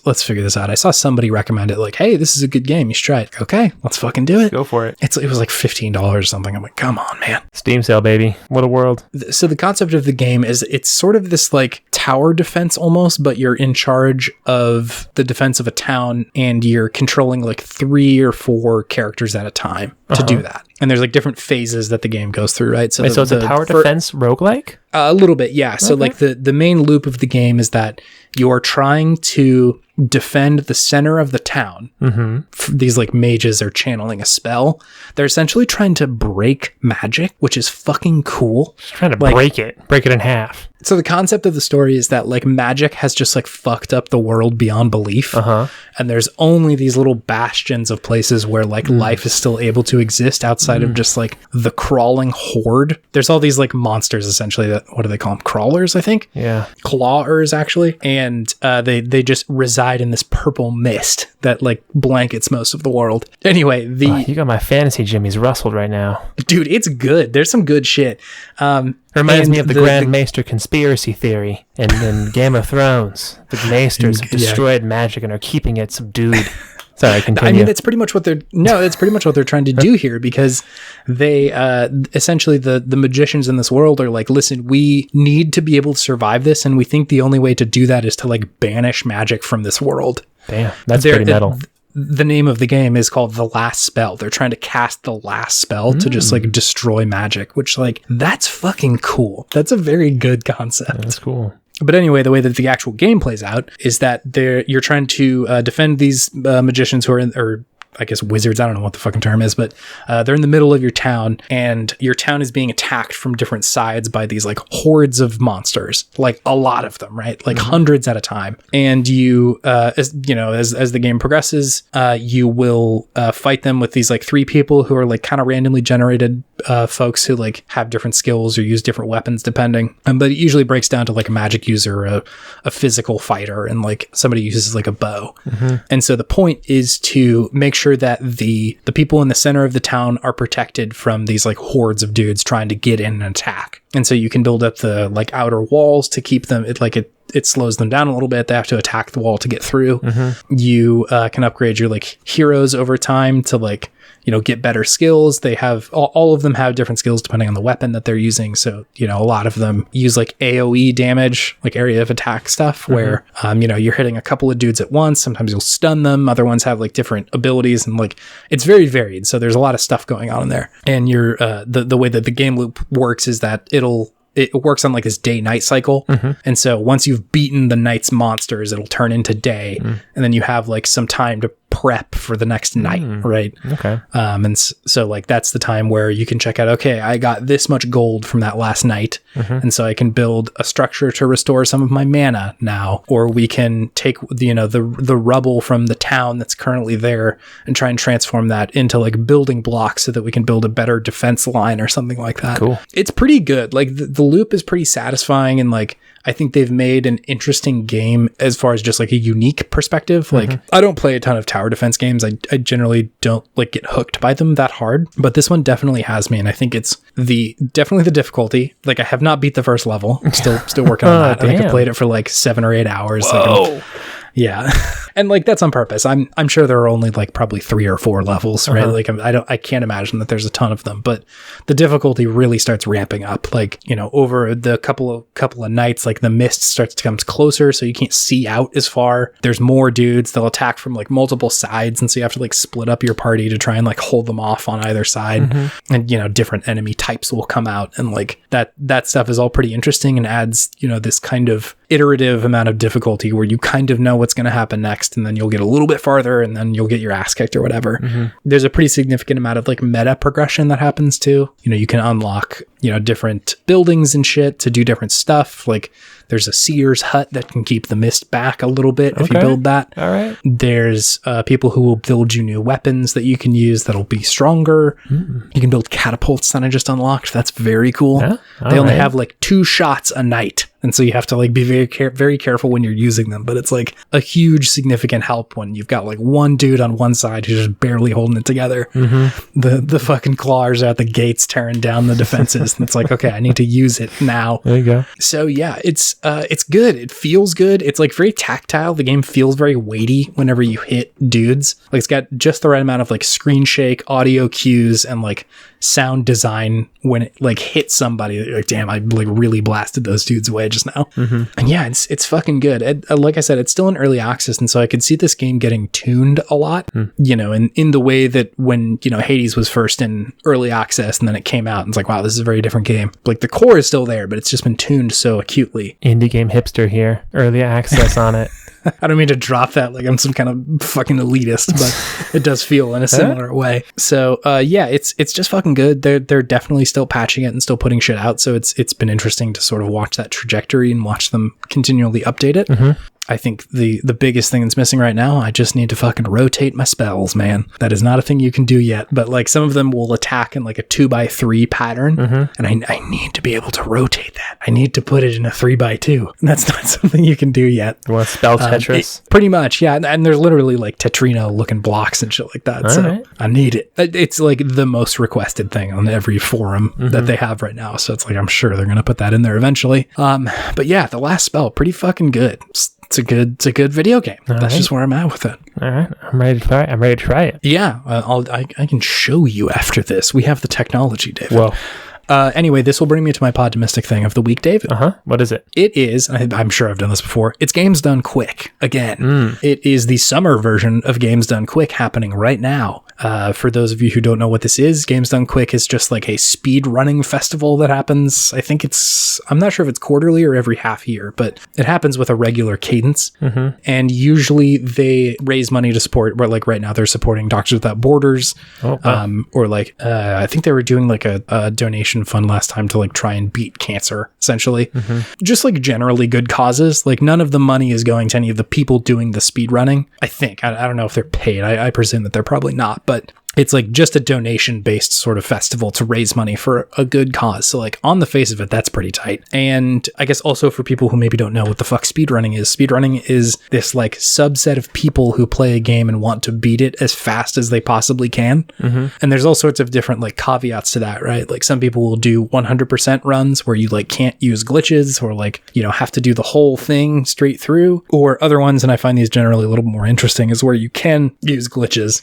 let's figure this out. I saw somebody recommend it, like, hey, this is a good game. You should try it. Okay, let's fucking do it. Go for it. It was like $15 or something. I'm like, come on, man. Steam sale, baby. What a world. So the concept of the game is it's sort of this like tower defense almost, but you're in charge of the defense of a town, and you're controlling like 3 or 4 characters at a time to do that. And there's like different phases that the game goes through, right? So it's a tower defense roguelike? A little bit, yeah. So like the main loop of the game is that you're trying to defend the center of the town. These like mages are channeling a spell. They're essentially trying to break magic, which is fucking cool. Just trying to break it in half. So the concept of the story is that like magic has just like fucked up the world beyond belief. And there's only these little bastions of places where like life is still able to exist outside outside of just like the crawling horde. There's all these like monsters essentially that, what do they call them? Crawlers, I think. Yeah. Clawers, actually. And they just reside in this purple mist that like blankets most of the world. Anyway, you got my fantasy Jimmy's rustled right now. Dude, it's good. There's some good shit. Reminds me of the Grand Maester conspiracy theory in Game of Thrones. The Maesters have destroyed magic and are keeping it subdued. Sorry, continue. I mean, that's pretty much what they're trying to do here, because they essentially the magicians in this world are like, listen, we need to be able to survive this, and we think the only way to do that is to like banish magic from this world. Damn, that's pretty metal. The name of the game is called The Last Spell. They're trying to cast the last spell to just like destroy magic, which like, that's fucking cool. That's a very good concept. That's cool. But anyway, the way that the actual game plays out is that you're trying to defend these magicians who are or I guess wizards, I don't know what the fucking term is, but they're in the middle of your town, and your town is being attacked from different sides by these like hordes of monsters, like a lot of them, right? Like hundreds at a time. And you, as the game progresses, you will fight them with these like 3 people who are like kind of randomly generated folks who like have different skills or use different weapons depending. But it usually breaks down to like a magic user, a physical fighter, and like somebody uses like a bow. And so the point is to make sure that the people in the center of the town are protected from these like hordes of dudes trying to get in and attack. And so you can build up the like outer walls to keep them, it slows them down a little bit. They have to attack the wall to get through. You can upgrade your like heroes over time to like, get better skills. They have all of them have different skills depending on the weapon that they're using. So, a lot of them use like AoE damage, like area of attack stuff, where, you're hitting a couple of dudes at once. Sometimes you'll stun them. Other ones have like different abilities, and like it's very varied. So there's a lot of stuff going on in there. And you're the way that the game loop works is that it works on like this day-night cycle. And so once you've beaten the night's monsters, it'll turn into day. And then you have like some time to prep for the next night, right? Okay. And so like that's the time where you can check out, okay, I got this much gold from that last night. And so I can build a structure to restore some of my mana now. Or we can take, the rubble from the town that's currently there and try and transform that into like building blocks so that we can build a better defense line or something like that. Cool. It's pretty good. Like the loop is pretty satisfying, and like I think they've made an interesting game as far as just like a unique perspective. Like I don't play a ton of tower defense games. I generally don't like get hooked by them that hard, but this one definitely has me. And I think it's definitely the difficulty. Like I have not beat the first level. I'm still working on that. I think I played it for like 7 or 8 hours. Whoa. Yeah. And like that's on purpose. I'm sure there are only like probably 3 or 4 levels, right? Like I can't imagine that there's a ton of them, but the difficulty really starts ramping up. Like, over the couple of nights, like the mist starts to come closer, so you can't see out as far. There's more dudes. They'll attack from like multiple sides, and so you have to like split up your party to try and like hold them off on either side. And different enemy types will come out, and like that stuff is all pretty interesting and adds, this kind of iterative amount of difficulty where you kind of know what's going to happen next, and then you'll get a little bit farther and then you'll get your ass kicked or whatever. There's a pretty significant amount of like meta progression that happens too. You can unlock, different buildings and shit to do different stuff. Like there's a seer's hut that can keep the mist back a little bit if you build that. All right. There's people who will build you new weapons that you can use that'll be stronger. You can build catapults that I just unlocked. That's very cool. Yeah? They only have like 2 shots a night. And so you have to like be very careful when you're using them. But it's like a huge significant help when you've got like one dude on one side who's just barely holding it together. The fucking claws are at the gates tearing down the defenses. And it's like, okay, I need to use it now. There you go. So yeah, it's good. It feels good. It's like very tactile. The game feels very weighty whenever you hit dudes. Like it's got just the right amount of like screen shake, audio cues, and like sound design when it like hits somebody. Like, damn, I like really blasted those dudes away just now. And yeah, it's fucking good. Like I said, it's still in early access, and so I could see this game getting tuned a lot. In the way that when Hades was first in early access and then it came out and it's like, wow, this is a very different game. Like the core is still there, but it's just been tuned so acutely. Indie game hipster here, early access on it. I don't mean to drop that like I'm some kind of fucking elitist, but it does feel in a similar way. So yeah, it's just fucking good. They're definitely still patching it and still putting shit out. So it's been interesting to sort of watch that trajectory and watch them continually update it. I think the biggest thing that's missing right now, I just need to fucking rotate my spells, man. That is not a thing you can do yet, but like some of them will attack in like a 2x3 pattern, and I need to be able to rotate that. I need to put it in a 3x2, and that's not something you can do yet. You want to spell Tetris? Pretty much, yeah. And there's literally like Tetrino looking blocks and shit like that. All so right. I need it. It's like the most requested thing on every forum that they have right now. So it's like, I'm sure they're going to put that in there eventually. But yeah, the last spell, pretty fucking good. It's a good video game. That's just where I'm at with it. All right. I'm ready to try it. Yeah. I can show you after this. We have the technology, David. Whoa. Anyway, this will bring me to my Podtimists thing of the week, David. What is it? It is, I'm sure I've done this before, it's Games Done Quick. Again, It is the summer version of Games Done Quick happening right now. For those of you who don't know what this is, Games Done Quick is just like a speed running festival that happens. I think I'm not sure if it's quarterly or every half year, but it happens with a regular cadence. And usually they raise money to support, where like right now they're supporting Doctors Without Borders. Or like, I think they were doing like a donation fund last time to like try and beat cancer, essentially. Just like generally good causes. Like none of the money is going to any of the people doing the speed running. I think. I don't know if they're paid. I presume that they're probably not, but it's like just a donation based sort of festival to raise money for a good cause. So like on the face of it, that's pretty tight. And I guess also for people who maybe don't know what the fuck speedrunning is this like subset of people who play a game and want to beat it as fast as they possibly can. And there's all sorts of different like caveats to that, right? Like some people will do 100% runs where you like can't use glitches or like, you know, have to do the whole thing straight through, or other ones. And I find these generally a little more interesting is where you can use glitches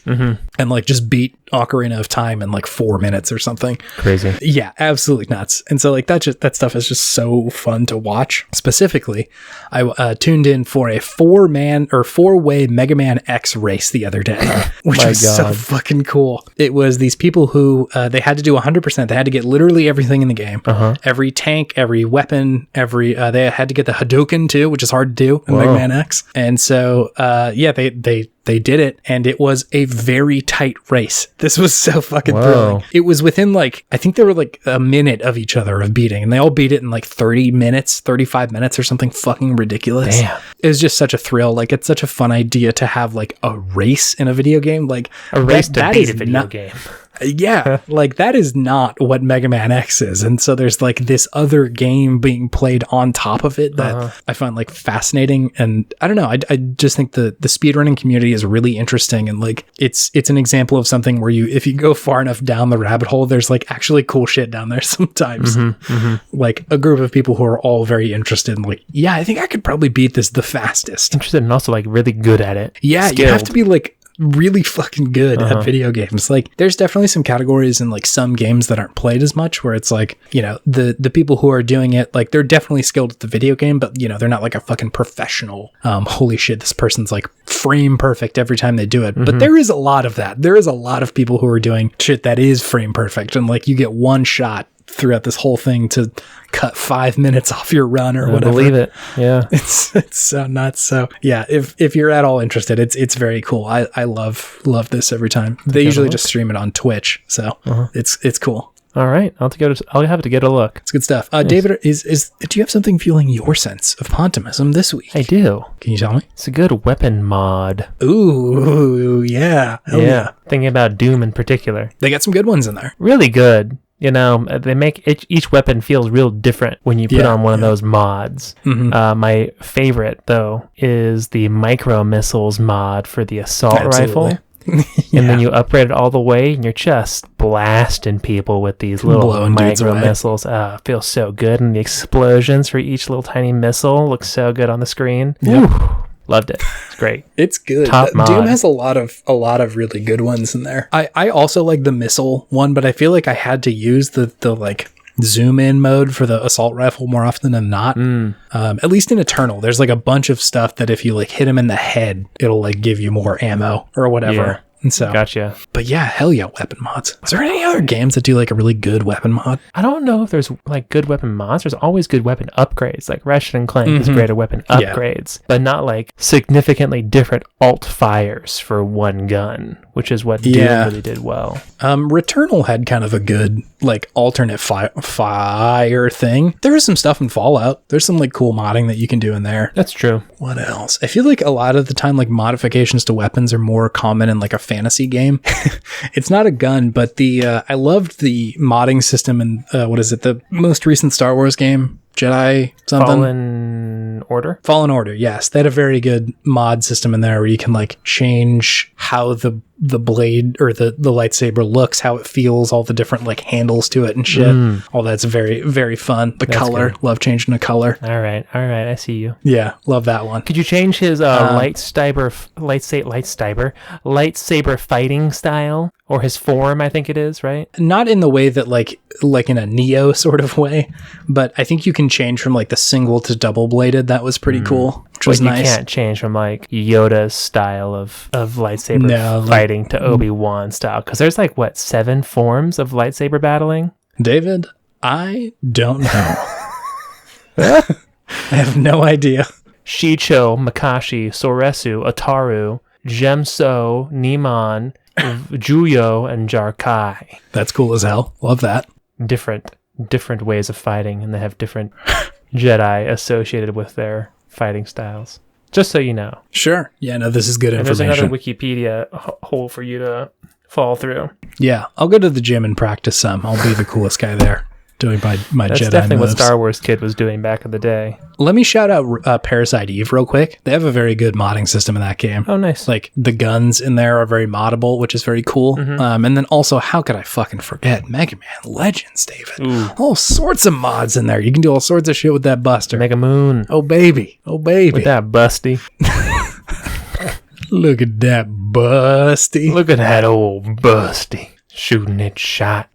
and like just beat Ocarina of Time in like 4 minutes or something. Crazy. Yeah, absolutely nuts. And so like that stuff is just so fun to watch. Specifically, I tuned in for a 4-way Mega Man X race the other day, which was so fucking cool. It was these people who they had to do 100%. They had to get literally everything in the game. Every tank, every weapon, they had to get the Hadouken too, which is hard to do in Mega Man X. And so they did it, and it was a very tight race. This was so fucking thrilling. It was within like, I think they were like a minute of each other of beating, and they all beat it in like 30 minutes, 35 minutes or something fucking ridiculous. Damn. It was just such a thrill. Like it's such a fun idea to have like a race in a video game. Like a race to beat a video game. Yeah, like that is not what Mega Man X is. And so there's like this other game being played on top of it that I find like fascinating. And I don't know, I just think the speedrunning community is really interesting. And like it's an example of something where if you go far enough down the rabbit hole, there's like actually cool shit down there sometimes. Like a group of people who are all very interested in like, yeah, I think I could probably beat this the fastest. Interested and also like really good at it. Yeah, skilled. You have to be like really fucking good at video games. Like there's definitely some categories in like some games that aren't played as much where it's like, you know, the people who are doing it, like they're definitely skilled at the video game, but you know, they're not like a fucking professional. Holy shit, this person's like frame perfect every time they do it. But there is a lot of that. There is a lot of people who are doing shit that is frame perfect, and like you get one shot throughout this whole thing to cut 5 minutes off your run or whatever. I believe it. Yeah. It's so nuts. So yeah, if you're at all interested, it's very cool. I love this every time. They usually just stream it on Twitch. So it's cool. All right. I'll have to get a look. It's good stuff. Nice. David, do you have something fueling your sense of Podtimism this week? I do. Can you tell me? It's a good weapon mod. Ooh, yeah. Yeah. Thinking about Doom in particular. They got some good ones in there. Really good. You know, they make each weapon feels real different when you put on one of those mods. My favorite, though, is the micro missiles mod for the assault rifle. And then you upgrade it all the way, and you're just blasting people with these little micro missiles. Feels so good, and the explosions for each little tiny missile look so good on the screen. Yeah. Loved it. It's great. It's good. Top mod. Doom has a lot of really good ones in there. I also like the missile one, but I feel like I had to use the like zoom in mode for the assault rifle more often than not. At least in Eternal, there's like a bunch of stuff that if you like hit him in the head, it'll like give you more ammo or whatever. Yeah. And so, gotcha. But yeah, hell yeah, weapon mods. Is there any other games that do like a really good weapon mod? I don't know if there's like good weapon mods. There's always good weapon upgrades. Like Ratchet & Clank is great at weapon upgrades, but not like significantly different alt fires for one gun, which is what Doom really did well. Returnal had kind of a good, like, alternate fire thing. There is some stuff in Fallout. There's some, like, cool modding that you can do in there. That's true. What else? I feel like a lot of the time, like, modifications to weapons are more common in, like, a fantasy game. It's not a gun, but I loved the modding system in, the most recent Star Wars game? Jedi something? Fallen Order, yes. They had a very good mod system in there where you can, like, change how the blade or the lightsaber looks, how it feels, all the different, like, handles to it and shit. All that's very, very fun. The color. Good. Love changing the color. All right. I see you. Yeah, love that one. Could you change his lightsaber fighting style? Or his form, I think it is, right? Not in the way that, like in a Neo sort of way, but I think you can change from, like, the single to double bladed. That was pretty cool, which was nice. You can't change from, like, Yoda's style of lightsaber fighting to Obi-Wan style, because there's, like, 7 forms of lightsaber battling? David, I don't know. I have no idea. Shicho, Makashi, Soresu, Ataru, Gemso, Niman, Juyo, and Jarkai. That's cool as hell. Love that. Different ways of fighting, and they have different Jedi associated with their fighting styles. Just so you know. Sure. Yeah, no, this is good information. There's another Wikipedia hole for you to fall through. Yeah, I'll go to the gym and practice some. I'll be the coolest guy there. Doing my Jedi moves. That's definitely what Star Wars Kid was doing back in the day. Let me shout out Parasite Eve real quick. They have a very good modding system in that game. Oh, nice. Like, the guns in there are very moddable, which is very cool. And then also, how could I fucking forget Mega Man Legends, David? Ooh. All sorts of mods in there. You can do all sorts of shit with that buster. Mega Moon. Oh, baby. With that busty. Look at that busty. Look at that old busty. Shooting it shot.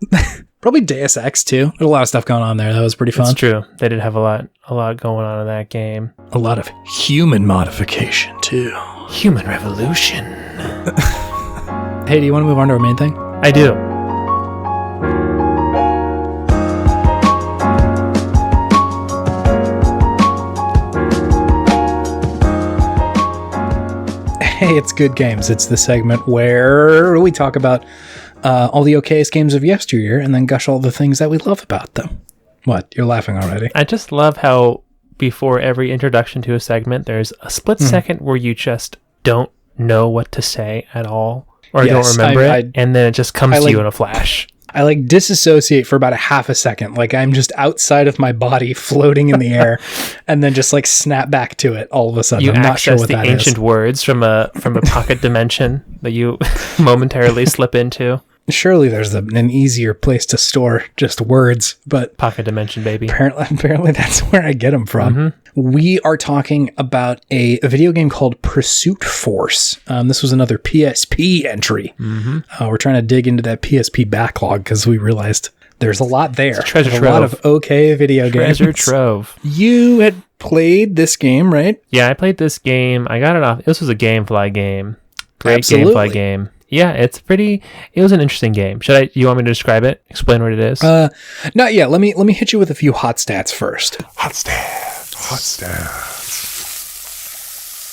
Probably Deus Ex too. There's a lot of stuff going on there. That was pretty fun. That's true. They did have a lot going on in that game. A lot of human modification too. Human revolution. Hey, do you want to move on to our main thing? I do. Hey, it's Good Games. It's the segment where we talk about all the okayest games of yesteryear and then gush all the things that we love about them. What? You're laughing already. I just love how before every introduction to a segment, there's a split second where you just don't know what to say at all, or you don't remember it, and then it just comes to you in a flash. I like disassociate for about a half a second. Like, I'm just outside of my body floating in the air and then just, like, snap back to it all of a sudden. I'm not sure what that is. You access the ancient words from a pocket dimension that you momentarily slip into. Surely there's an easier place to store just words, but pocket dimension, baby. Apparently that's where I get them from. We are talking about a video game called Pursuit Force. This was another PSP entry. We're trying to dig into that PSP backlog because we realized there's a lot there. It's treasure trove. A lot of okay video games. Treasure trove. You had played this game, right? Yeah, I played this game. I got it off. This was a GameFly game. Great GameFly game. Yeah, it was an interesting game. You want me to describe it? Explain what it is? Not yet. Let me hit you with a few hot stats first. Hot stats.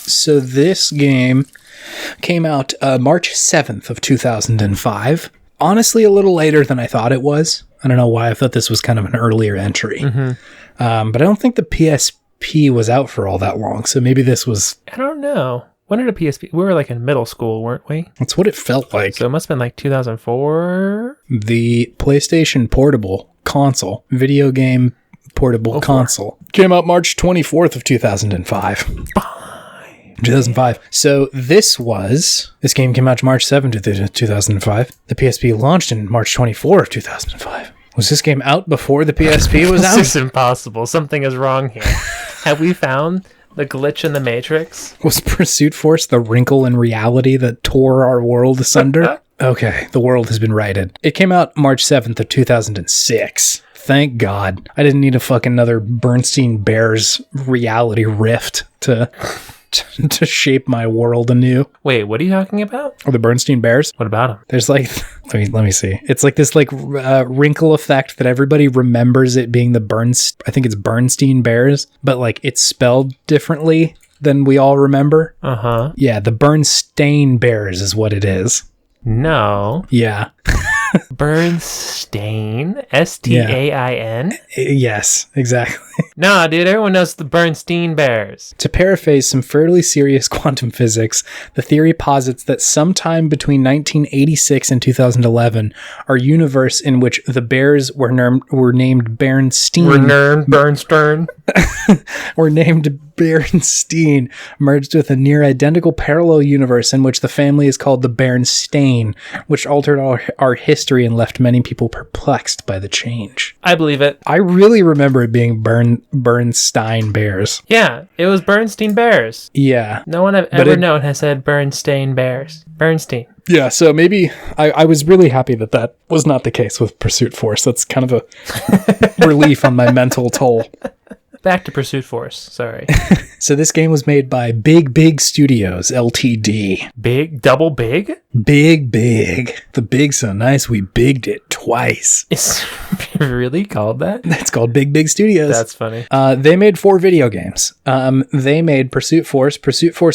So this game came out March 7th of 2005. Honestly, a little later than I thought it was. I don't know why I thought this was kind of an earlier entry. But I don't think the PSP was out for all that long. So maybe this was... I don't know. When did a PSP... We were like in middle school, weren't we? That's what it felt like. So it must have been like 2004? The PlayStation Portable console, video game portable console, came out March 24th of 2005. 2005. So this game came out March 7th of 2005. The PSP launched in March 24th of 2005. Was this game out before the PSP was out? This is impossible. Something is wrong here. Have we found... the glitch in the Matrix? Was Pursuit Force the wrinkle in reality that tore our world asunder? Okay, the world has been righted. It came out March 7th of 2006. Thank God. I didn't need a fucking another Bernstein Bears reality rift to shape my world anew. Wait, what are you talking about? Or the Bernstein Bears? What about them? There's like, let me see. It's like this wrinkle effect that everybody remembers it being I think it's Bernstein Bears, but like it's spelled differently than we all remember. Uh-huh. Yeah, the Bernstein Bears is what it is. No. Yeah. Bernstein. Stain. Yes, exactly. Nah, dude, everyone knows the Bernstein Bears. To paraphrase some fairly serious quantum physics, the theory posits that sometime between 1986 and 2011, our universe in which the bears were named Bernstein. Were named Bernstein, merged with a near identical parallel universe in which the family is called the Bernstein, which altered our history and left many people perplexed by the change. I believe it. I really remember it being Bernstein Bears. Yeah, it was Bernstein Bears. Yeah. No one I've ever known has said Bernstein Bears. Bernstein. Yeah, so maybe I was really happy that was not the case with Pursuit Force. That's kind of a relief on my mental toll. Back to Pursuit Force. Sorry. So this game was made by Big Studios, Ltd. Big? Double big? Big. The big so nice we bigged it twice. It's really called that? It's called Big Studios. That's funny. They made 4 video games. They made Pursuit Force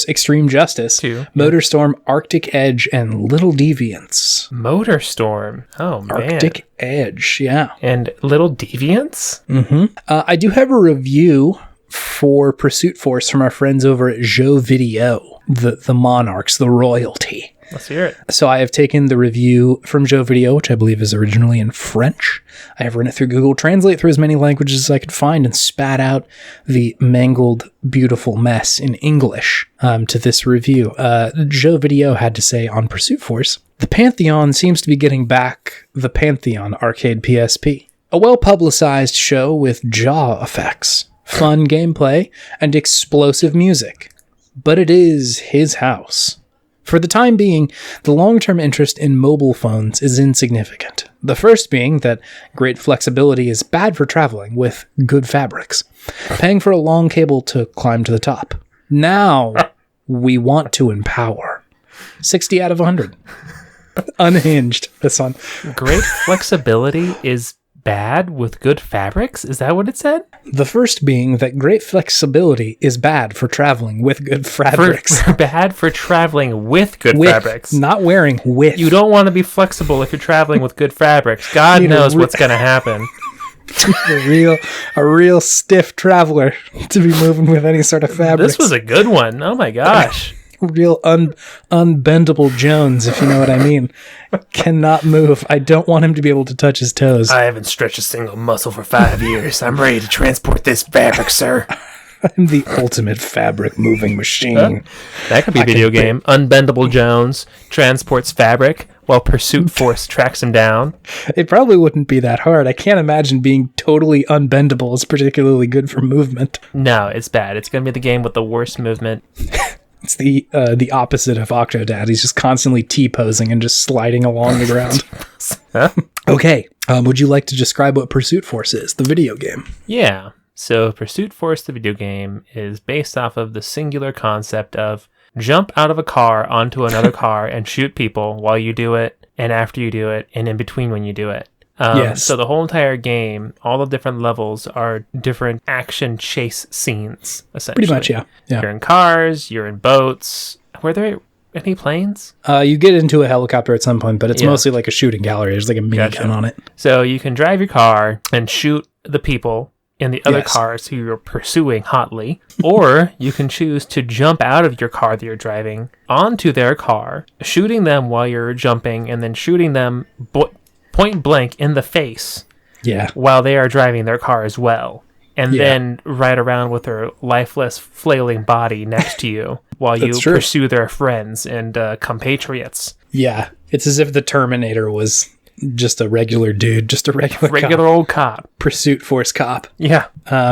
Extreme Justice, 2, Motorstorm, Arctic Edge, and Little Deviants. Motorstorm. Oh, man. Arctic Edge, yeah. And Little Deviants? Mm-hmm. I do have a review for Pursuit Force from our friends over at Joe Video, the monarchs, the royalty. Let's hear it. So I have taken the review from Joe Video, which I believe is originally in French. I have run it through Google Translate through as many languages as I could find and spat out the mangled, beautiful mess in English to this review. Joe Video had to say on Pursuit Force, the Pantheon seems to be getting back the Pantheon arcade PSP. A well-publicized show with jaw effects, fun gameplay, and explosive music. But it is his house. For the time being, the long-term interest in mobile phones is insignificant. The first being that great flexibility is bad for traveling with good fabrics, paying for a long cable to climb to the top. Now, we want to empower. 60 out of 100. Unhinged. This one. Great flexibility is bad with good fabrics? Is that what it said? The first being that great flexibility is bad for traveling with good fabrics. Bad for traveling with good fabrics. Not wearing with. You don't want to be flexible if you're traveling with good fabrics. God knows what's going to happen. a real stiff traveler to be moving with any sort of fabrics. This was a good one. Oh my gosh. Real unbendable Jones, if you know what I mean. Cannot move. I don't want him to be able to touch his toes. I haven't stretched a single muscle for 5 years. I'm ready to transport this fabric, sir. I'm the ultimate fabric moving machine. That could be a video game. Unbendable Jones transports fabric while Pursuit Force tracks him down. It probably wouldn't be that hard. I can't imagine being totally unbendable is particularly good for movement. No, it's bad. It's going to be the game with the worst movement. It's the opposite of Octodad. He's just constantly T-posing and just sliding along the ground. Huh? Okay. Would you like to describe what Pursuit Force is, the video game? Yeah. So Pursuit Force, the video game, is based off of the singular concept of jump out of a car onto another car and shoot people while you do it, and after you do it, and in between when you do it. Yes. So the whole entire game, all the different levels are different action chase scenes, essentially. Pretty much, yeah. You're in cars, you're in boats. Were there any planes? You get into a helicopter at some point, but it's mostly like a shooting gallery. There's like a minigun on it. So you can drive your car and shoot the people in the other cars who you're pursuing hotly, or you can choose to jump out of your car that you're driving onto their car, shooting them while you're jumping, and then shooting them point blank in the face while they are driving their car as well. And then ride around with their lifeless, flailing body next to you while you pursue their friends and compatriots. Yeah. It's as if the Terminator was just a regular dude, just a regular old cop. Pursuit Force cop. Yeah.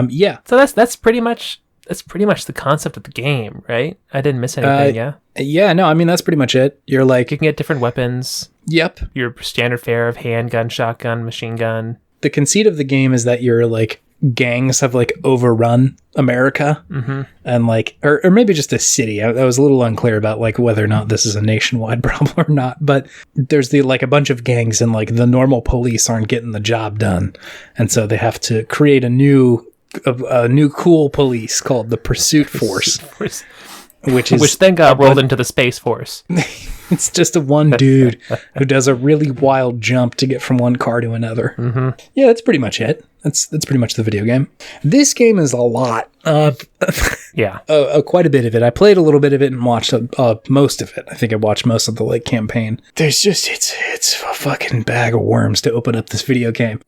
Yeah. So that's pretty much the concept of the game, right? I didn't miss anything, Yeah, no, I mean, that's pretty much it. You're like... You can get different weapons. Yep. Your standard fare of handgun, shotgun, machine gun. The conceit of the game is that you're like... gangs have like overrun America and like or maybe just a city. I was a little unclear about like whether or not this is a nationwide problem or not, but there's like a bunch of gangs and like the normal police aren't getting the job done, and so they have to create a new cool police called the Pursuit Force, which then got rolled into the Space Force. It's just a one dude who does a really wild jump to get from one car to another. Mm-hmm. Yeah, that's pretty much it. That's pretty much the video game. This game is a lot. Yeah. Quite a bit of it. I played a little bit of it and watched most of it. I think I watched most of the like campaign. There's just, it's a fucking bag of worms to open up this video game.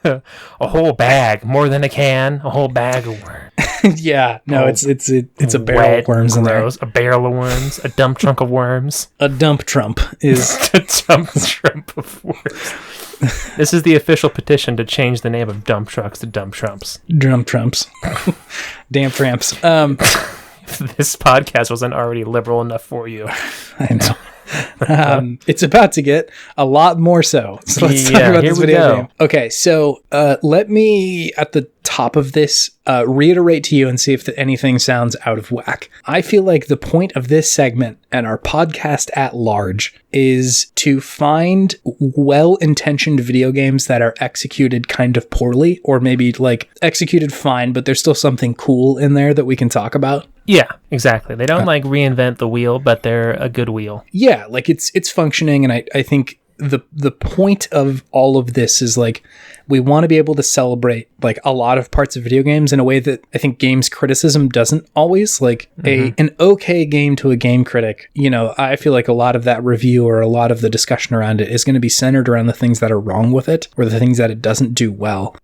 A whole bag, more than a can, a whole bag of worms. Yeah, no, it's a barrel of worms in there. A barrel of worms, a dump trunk of worms. A dump trump is a dump trump of worms. This is the official petition to change the name of dump trucks to dump trumps. Dump trumps. Damn tramps. This podcast wasn't already liberal enough for you. I know. It's about to get a lot more so. So let's talk about this video game. Okay, so let me, at the top of this, reiterate to you and see if anything sounds out of whack. I feel like the point of this segment and our podcast at large is to find well-intentioned video games that are executed kind of poorly, or maybe like executed fine, but there's still something cool in there that we can talk about. Yeah, exactly. They don't like reinvent the wheel, but they're a good wheel. Yeah, like it's functioning, and I think the point of all of this is like we want to be able to celebrate like a lot of parts of video games in a way that I think games criticism doesn't always. Like an okay game to a game critic, you know, I feel like a lot of that review or a lot of the discussion around it is going to be centered around the things that are wrong with it or the things that it doesn't do well.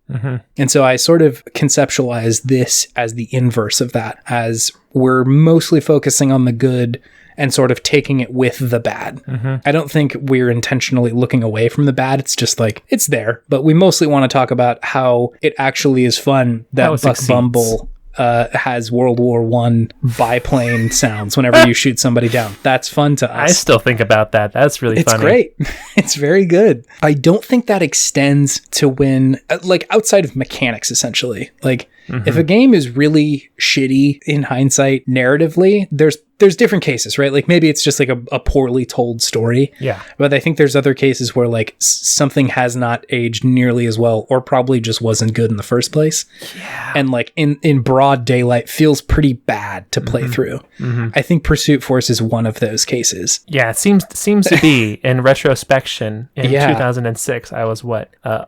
And so I sort of conceptualize this as the inverse of that, as we're mostly focusing on the good and sort of taking it with the bad. I don't think we're intentionally looking away from the bad. It's just like, it's there. But we mostly want to talk about how it actually is fun that Buck Bumble has World War I biplane sounds whenever you shoot somebody down. That's fun to us. I still think about that. That's really funny. It's great. It's very good. I don't think that extends to when, like, outside of mechanics, essentially. Like, if a game is really shitty in hindsight narratively, there's different cases, right? Like maybe it's just like a poorly told story. Yeah. But I think there's other cases where like something has not aged nearly as well or probably just wasn't good in the first place. Yeah. And like in broad daylight feels pretty bad to play through. I think Pursuit Force is one of those cases. Yeah, it seems to be. In retrospection in 2006, I was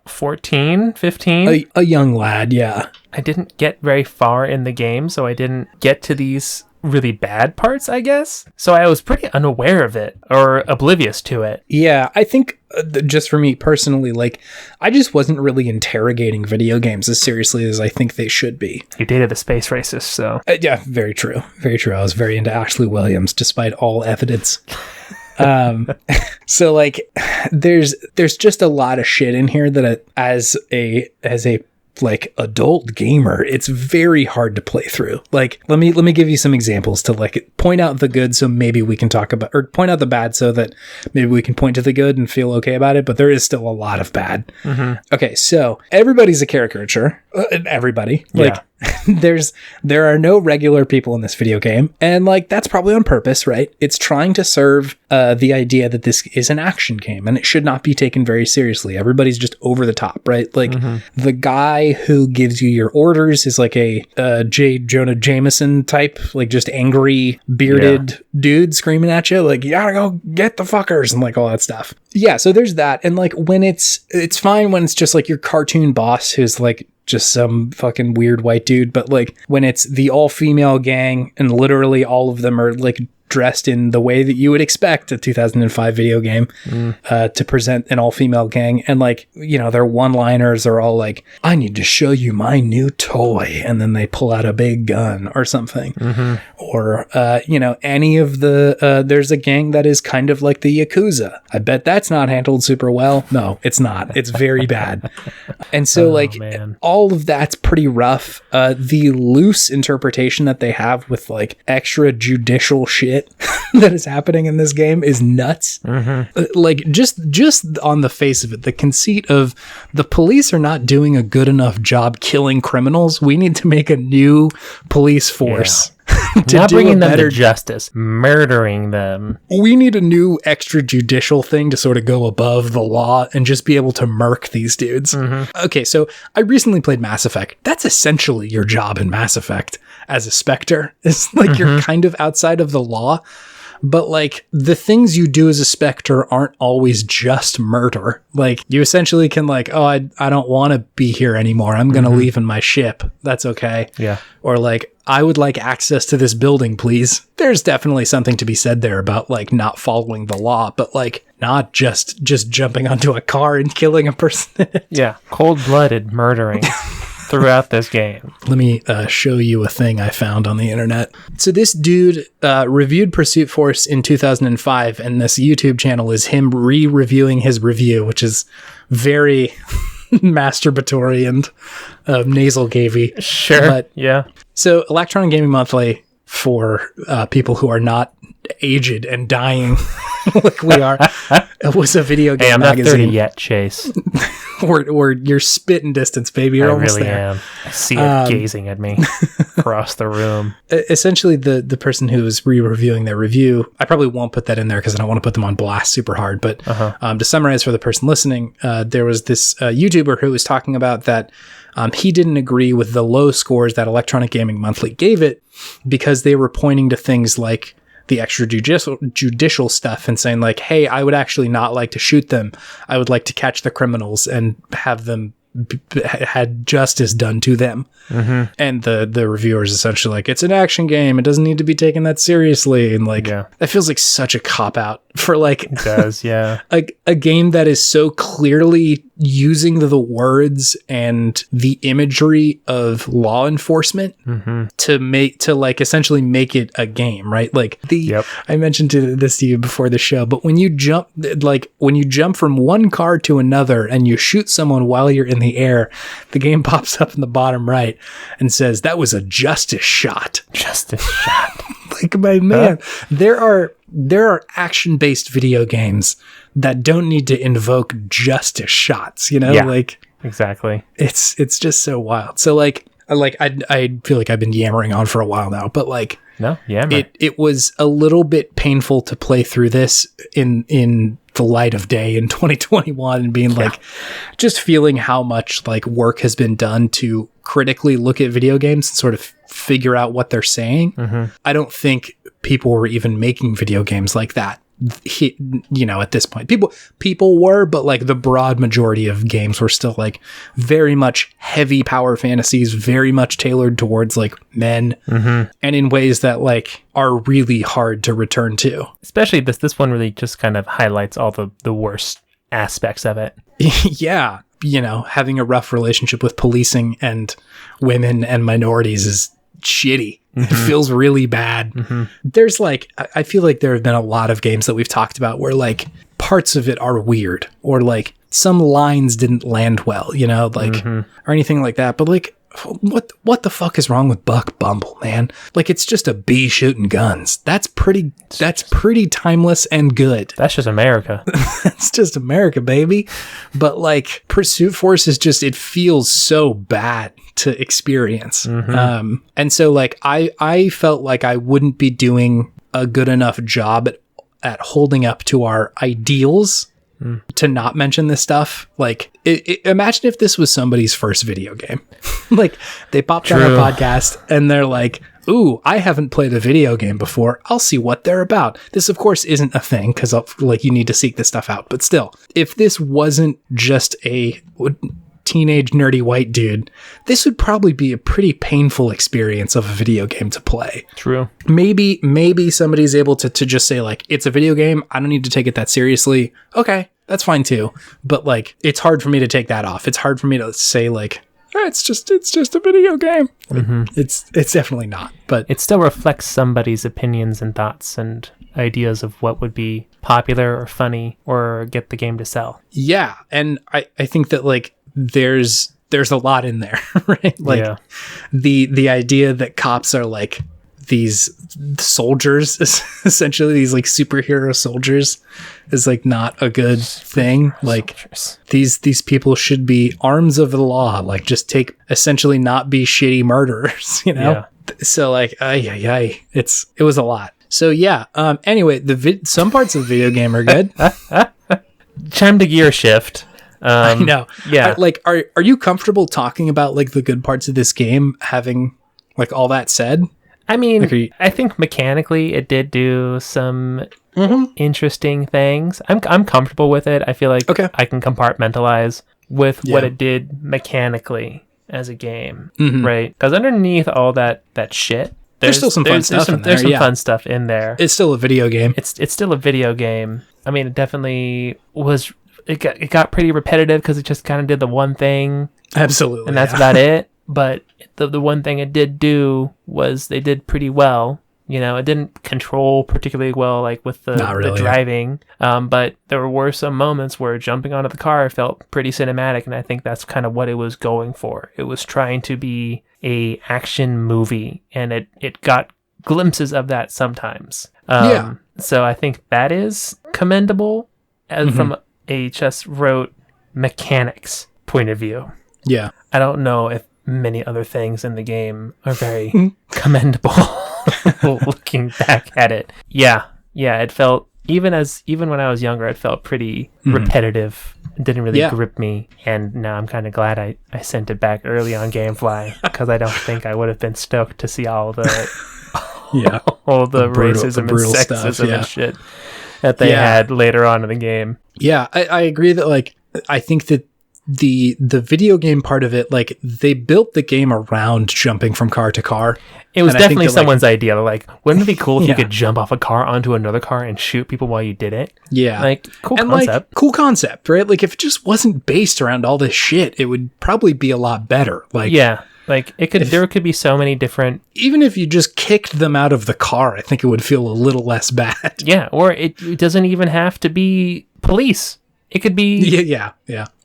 14, 15? A young lad, yeah. I didn't get very far in the game, so I didn't get to these really bad parts, I guess. So I was pretty unaware of it or oblivious to it. Yeah, I think just for me personally, like I just wasn't really interrogating video games as seriously as I think they should be. You dated the space racist, so. Yeah, very true. Very true. I was very into Ashley Williams, despite all evidence. So like there's just a lot of shit in here that as a like adult gamer, it's very hard to play through. Like let me give you some examples to like point out the good so maybe we can talk about, or point out the bad so that maybe we can point to the good and feel okay about it, but there is still a lot of bad. Okay, so everybody's a caricature. Everybody. Like there are no regular people in this video game, and like that's probably on purpose, right? It's trying to serve the idea that this is an action game and it should not be taken very seriously. Everybody's just over the top, right? Like the guy who gives you your orders is like a J. Jonah Jameson type, like just angry bearded dude screaming at you like, you gotta go get the fuckers and like all that stuff. Yeah, so there's that. And like when it's fine when it's just like your cartoon boss who's like just some fucking weird white dude, but like when it's the all-female gang and literally all of them are like dressed in the way that you would expect a 2005 video game to present an all-female gang, and like, you know, their one-liners are all like, I need to show you my new toy, and then they pull out a big gun or something. Or you know, any of the there's a gang that is kind of like the Yakuza. I bet that's not handled super well. No, it's not. It's very bad. And so all of that's pretty rough. The loose interpretation that they have with like extra judicial shit that is happening in this game is nuts. Like just on the face of it, the conceit of the police are not doing a good enough job killing criminals. We need to make a new police force. Not bringing them to justice, murdering them. We need a new extrajudicial thing to sort of go above the law and just be able to murk these dudes. Okay, so I recently played Mass Effect. That's essentially your job in Mass Effect as a Spectre. It's like you're kind of outside of the law, But like the things you do as a Spectre aren't always just murder. Like you essentially can like, oh, I don't want to be here anymore. I'm going to leave in my ship. That's okay. Yeah. Or like, I would like access to this building, please. There's definitely something to be said there about like not following the law, but like not just jumping onto a car and killing a person. Yeah. Cold-blooded murdering. Throughout this game. Let me show you a thing I found on the internet. So this dude reviewed Pursuit Force in 2005, and this YouTube channel is him re-reviewing his review, which is very masturbatory and nasal gavy. Sure. But, yeah. So Electronic Gaming Monthly, for people who are not aged and dying like we are, it was a video game magazine. I'm not 30 yet, Chase. Or you're spitting distance, baby. You're almost there. I really am. I see it gazing at me across the room. Essentially, the person who was re-reviewing their review, I probably won't put that in there because I don't want to put them on blast super hard. But to summarize for the person listening, there was this YouTuber who was talking about that he didn't agree with the low scores that Electronic Gaming Monthly gave it because they were pointing to things like the extrajudicial stuff and saying like, hey, I would actually not like to shoot them. I would like to catch the criminals and have them had justice done to them. And the reviewers essentially like, it's an action game. It doesn't need to be taken that seriously. And like, that feels like such a cop-out for like, it does, yeah. a game that is so clearly using the words and the imagery of law enforcement to like essentially make it a game, right? Like I mentioned this to you before the show, but when you jump from one car to another and you shoot someone while you're in the air, the game pops up in the bottom right and says that was a justice shot. Like, my man, there are action-based video games that don't need to invoke justice shots, you know? Yeah, like exactly. It's just so wild. So like I feel like I've been yammering on for a while now, but like it was a little bit painful to play through this in the light of day in 2021 and being like, just feeling how much like work has been done to critically look at video games and sort of figure out what they're saying. I don't think people were even making video games like that. At this point, people were, but like the broad majority of games were still like very much heavy power fantasies, very much tailored towards like men, and in ways that like are really hard to return to. Especially this one really just kind of highlights all the worst aspects of it. Yeah, having a rough relationship with policing and women and minorities is shitty. It feels really bad. There's like, I feel like there have been a lot of games that we've talked about where like parts of it are weird or like some lines didn't land well, or anything like that. But like, what the fuck is wrong with Buck Bumble, man? Like, it's just a bee shooting guns. That's pretty timeless and good. That's just America. It's just America, baby. But like, Pursuit Force is just, it feels so bad to experience. And so like, I felt like I wouldn't be doing a good enough job at holding up to our ideals to not mention this stuff. Like, imagine if this was somebody's first video game. Like, they popped on our podcast and they're like, ooh, I haven't played a video game before. I'll see what they're about. This, of course, isn't a thing because like you need to seek this stuff out. But still, if this wasn't just a teenage nerdy white dude, this would probably be a pretty painful experience of a video game to play. True. Maybe somebody's able to just say like, it's a video game, I don't need to take it that seriously. Okay, that's fine too. But like, it's hard for me to take that off. It's hard for me to say like, it's just a video game. It's definitely not, but it still reflects somebody's opinions and thoughts and ideas of what would be popular or funny or get the game to sell. Yeah, and I think that like there's a lot in there, right? Like the idea that cops are like these soldiers, essentially these like superhero soldiers, is like not a good thing. Like these people should be arms of the law, like just essentially not be shitty murderers, So like, it was a lot. So yeah. Anyway, some parts of the video game are good. Time to gear shift. I know. Yeah. Are you comfortable talking about like the good parts of this game, having like all that said? I mean, I think mechanically it did do some interesting things. I'm comfortable with it. I feel like I can compartmentalize with what it did mechanically as a game, right? Because underneath all that shit, there's still some fun stuff in there. There's some fun stuff in there. It's still a video game. It's still a video game. I mean, it definitely was. It got pretty repetitive because it just kind of did the one thing. Absolutely, and that's about it. But the one thing it did do was they did pretty well. You know, it didn't control particularly well, like with the driving. But there were some moments where jumping onto the car felt pretty cinematic, and I think that's kind of what it was going for. It was trying to be a action movie, and it got glimpses of that sometimes. So I think that is commendable from a just rote mechanics point of view. Yeah. I don't know if many other things in the game are very commendable. Looking back at it, it felt even when I was younger, it felt pretty repetitive. It didn't really grip me, and now I'm kind of glad I sent it back early on GameFly because I don't think I would have been stoked to see all the all the racism and sexism and shit that they had later on in the game. Yeah, I agree that like I think that the video game part of it, like they built the game around jumping from car to car. It was definitely someone's idea. Like, wouldn't it be cool if you could jump off a car onto another car and shoot people while you did it? Yeah. Like, cool concept. Cool concept, right? Like, if it just wasn't based around all this shit, it would probably be a lot better. Like, like there could be so many different. Even if you just kicked them out of the car, I think it would feel a little less bad. Yeah, or it doesn't even have to be police. It could be... Yeah.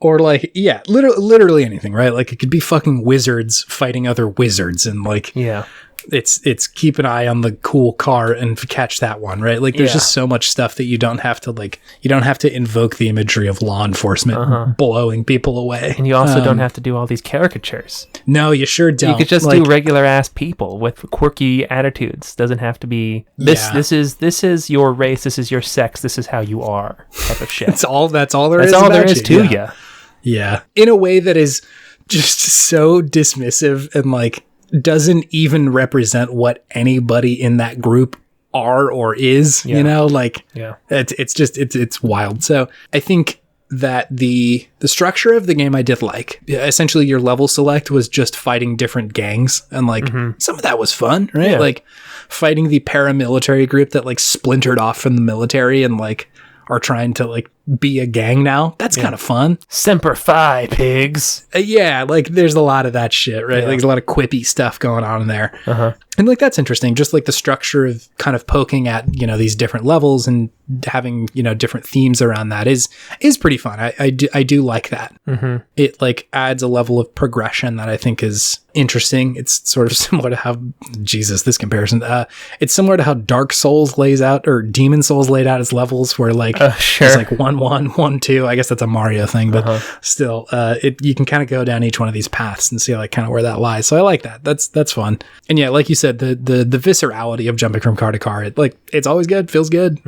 Or like, literally anything, right? Like it could be fucking wizards fighting other wizards and like... Yeah. It's keep an eye on the cool car and catch that one, right? Like there's just so much stuff that you don't have to invoke the imagery of law enforcement blowing people away. And you also don't have to do all these caricatures. No, you sure don't. You could just do regular ass people with quirky attitudes. Doesn't have to be this is your race, this is your sex, this is how you are type of shit. That's all there is to you. Yeah. In a way that is just so dismissive and like doesn't even represent what anybody in that group are or is, you know, like it's wild. So I think that the structure of the game I did like. Essentially your level select was just fighting different gangs and like some of that was fun, right? Yeah. Like fighting the paramilitary group that like splintered off from the military and like are trying to like be a gang now. That's kind of fun. Semper Fi, pigs. Like there's a lot of that shit, right? Like there's a lot of quippy stuff going on in there. And like that's interesting. Just like the structure of kind of poking at, you know, these different levels and having, you know, different themes around that is pretty fun. I do like that. It like adds a level of progression that I think is interesting. It's sort of similar to how this comparison. It's similar to how Dark Souls lays out or Demon Souls laid out its levels where like there's like 1, 2. I guess that's a Mario thing, but still you can kind of go down each one of these paths and see like kind of where that lies. So I like that. That's fun. And yeah, like you said, the viscerality of jumping from car to car, it's always good, feels good.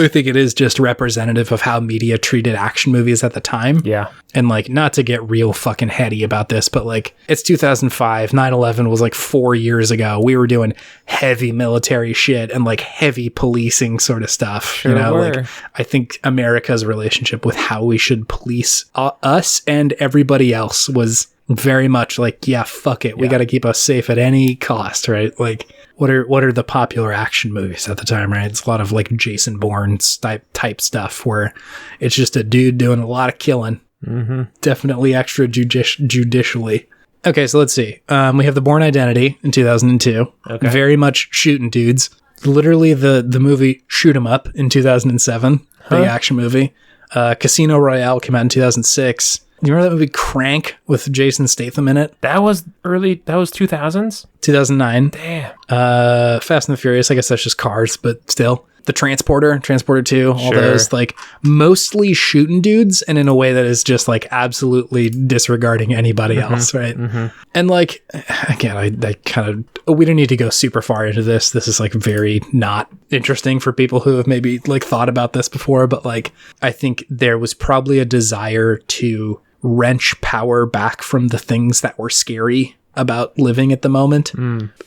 I think it is just representative of how media treated action movies at the time. Yeah. And like, not to get real fucking heady about this, but like it's 2005, 9/11 was like 4 years ago. We were doing heavy military shit and like heavy policing sort of stuff. Sure, you know, like I think America's relationship with how we should police us and everybody else was very much like, yeah, fuck it. We got to keep us safe at any cost, right? Like, what are the popular action movies at the time, right? It's a lot of like Jason Bourne type stuff where it's just a dude doing a lot of killing. Definitely extra judicially. Okay, so let's see. We have The Bourne Identity in 2002. Okay. Very much shooting dudes. Literally the movie Shoot 'Em Up in 2007, the action movie. Casino Royale came out in 2006. You remember that movie Crank with Jason Statham in it? That was 2000s? 2009. Damn. Fast and the Furious, I guess that's just cars, but still. The Transporter 2, all those, like, mostly shooting dudes, and in a way that is just, like, absolutely disregarding anybody else, right? And, like, again, I kind of, we don't need to go super far into this. This is, like, very not interesting for people who have maybe, like, thought about this before, but, like, I think there was probably a desire to wrench power back from the things that were scary about living at the moment.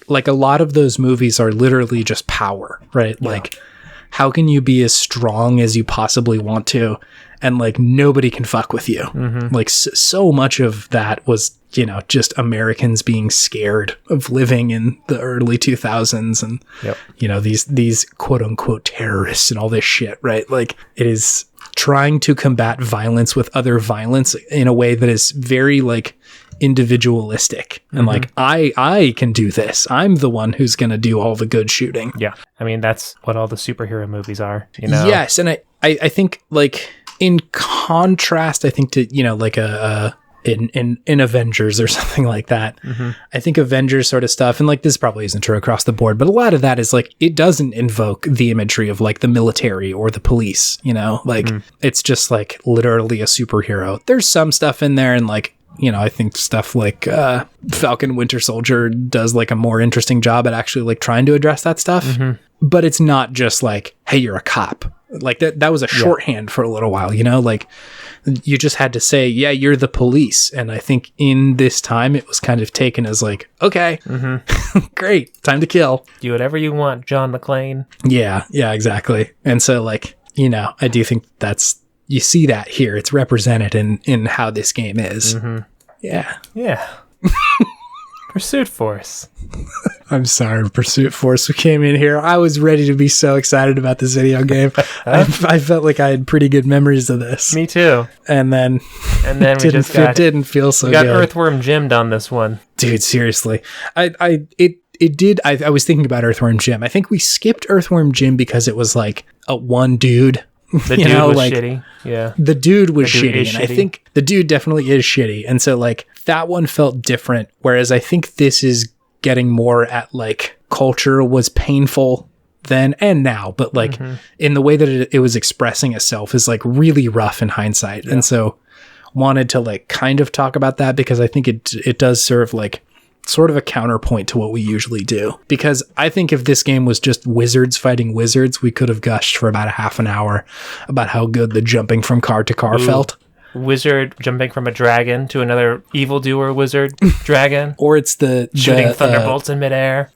Like, a lot of those movies are literally just power, right? Yeah. Like, how can you be as strong as you possibly want to, and like nobody can fuck with you? Like, so much of that was, you know, just Americans being scared of living in the early 2000s, and you know, these quote unquote terrorists and all this shit, right? Like, it is trying to combat violence with other violence in a way that is very like individualistic, and like, I can do this. I'm the one who's going to do all the good shooting. Yeah. I mean, that's what all the superhero movies are, you know? Yes. And I think, like, in contrast, I think to, you know, like in Avengers or something like that. I think Avengers sort of stuff, and like, this probably isn't true across the board, but a lot of that is like, it doesn't invoke the imagery of like the military or the police, you know, like it's just like literally a superhero. There's some stuff in there, and like, you know, I think stuff like Falcon Winter Soldier does like a more interesting job at actually like trying to address that stuff. But it's not just like, hey, you're a cop. Like, that was a shorthand for a little while, you know, like, you just had to say, yeah, you're the police. And I think in this time it was kind of taken as like, okay, great, time to kill. Do whatever you want, John McClane. Yeah, exactly. And so, like, you know, I do think you see that here. It's represented in how this game is. Yeah. Pursuit Force. I'm sorry, Pursuit Force. We came in here. I was ready to be so excited about this video game. I felt like I had pretty good memories of this. Me too. And then it didn't feel so good. Got Earthworm Jim'd on this one. Dude, seriously. I was thinking about Earthworm Jim. I think we skipped Earthworm Jim because it was like a one dude. The dude was shitty. Yeah. The dude was shitty. And I think the dude definitely is shitty. And so, like, that one felt different. Whereas I think this is getting more at, like, culture was painful then and now. But, like, in the way that it was expressing itself is, like, really rough in hindsight. And so wanted to, like, kind of talk about that because I think it does serve, like, sort of a counterpoint to what we usually do. Because I think if this game was just wizards fighting wizards, we could have gushed for about a half an hour about how good the jumping from car to car felt. Wizard jumping from a dragon to another evildoer wizard dragon. Or it's the shooting thunderbolts in midair.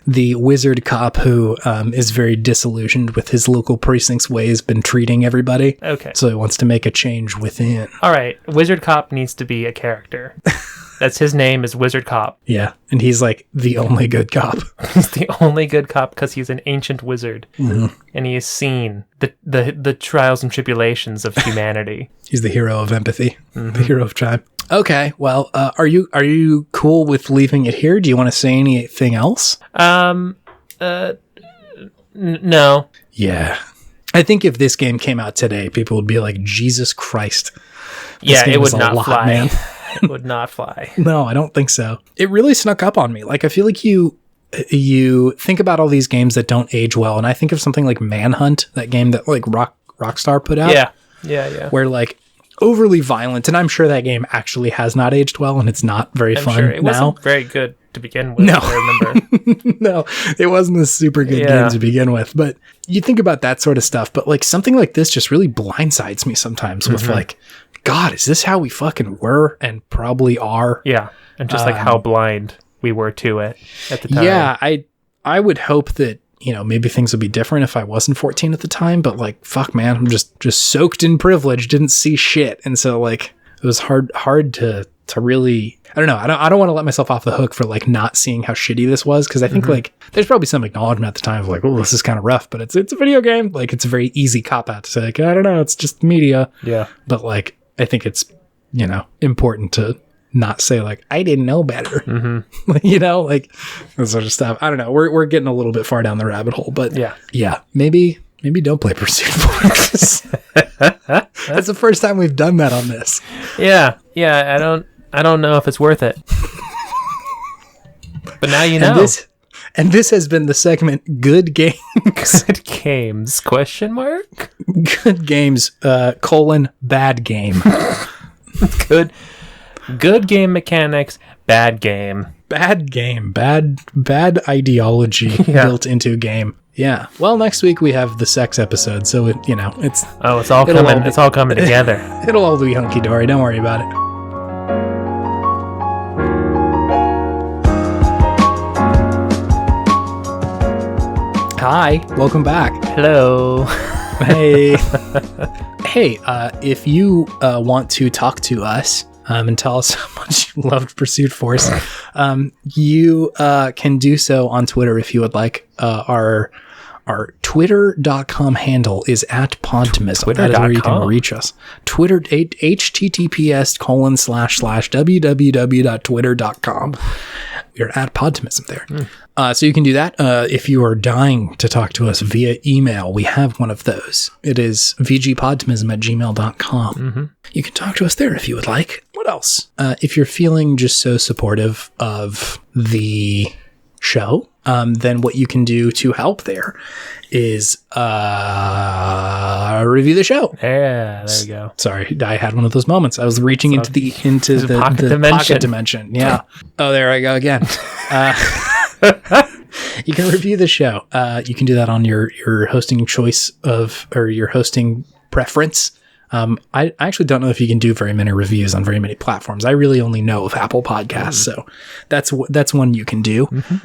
The wizard cop who is very disillusioned with his local precinct's ways, been treating everybody. Okay. So he wants to make a change within. All right. Wizard cop needs to be a character. That's his name is Wizard Cop. Yeah, and he's like the only good cop. He's the only good cop because he's an ancient wizard, and he has seen the trials and tribulations of humanity. He's the hero of empathy, the hero of time. Okay, well, are you cool with leaving it here? Do you want to say anything else? No. Yeah, I think if this game came out today, people would be like, Jesus Christ. Yeah, it would not fly, man. It would not fly. No, I don't think so. It really snuck up on me. Like, I feel like you think about all these games that don't age well, and I think of something like Manhunt, that game that like Rockstar put out. Yeah. Where like overly violent, and I'm sure that game actually has not aged well, and it's not very fun sure. It now. Wasn't very good to begin with. No, I remember. No, it wasn't a super good game to begin with. But you think about that sort of stuff. But like something like this just really blindsides me sometimes with like, God, is this how we fucking were and probably are? Yeah, and just like how blind we were to it at the time. Yeah, I would hope that, you know, maybe things would be different if I wasn't 14 at the time, but like, fuck, man, I'm just soaked in privilege, didn't see shit. And so like, it was hard to really, I don't know. I don't want to let myself off the hook for like not seeing how shitty this was. Cause I think like there's probably some acknowledgement at the time of like, oh, this is kind of rough, but it's a video game. Like it's a very easy cop out to say like, I don't know, it's just media. Yeah. But like, I think it's, you know, important to not say like, I didn't know better, you know, like that sort of stuff. I don't know. We're getting a little bit far down the rabbit hole, but yeah, maybe don't play Pursuit Force. That's the first time we've done that on this. Yeah. I don't know if it's worth it. But now you know. And this has been the segment Good Games. Good Games, question mark? Good Games, bad game. Good game mechanics, bad game. Bad game, bad ideology built into a game. Yeah. Well, next week we have the sex episode, so it's all coming. It's all coming together. It'll all be hunky dory. Don't worry about it. Hi, welcome back. Hello. Hey. Hey, if you want to talk to us and tell us how much you loved Pursuit Force, you can do so on Twitter if you would like. Our twitter.com handle is @Podtimists. That is where you can reach us. Twitter, https://www.twitter.com. We're @Podtimism there. So you can do that. If you are dying to talk to us via email, we have one of those. It is vgpodtimism@gmail.com. Mm-hmm. You can talk to us there if you would like. What else? If you're feeling just so supportive of the show, then what you can do to help there is review the show. Yeah, there we go. Sorry, I had one of those moments. I was reaching into the pocket dimension. Yeah. Oh, there I go again. You can review the show. You can do that on your hosting choice or your hosting preference. I actually don't know if you can do very many reviews on very many platforms. I really only know of Apple Podcasts, so that's one you can do. Mm-hmm.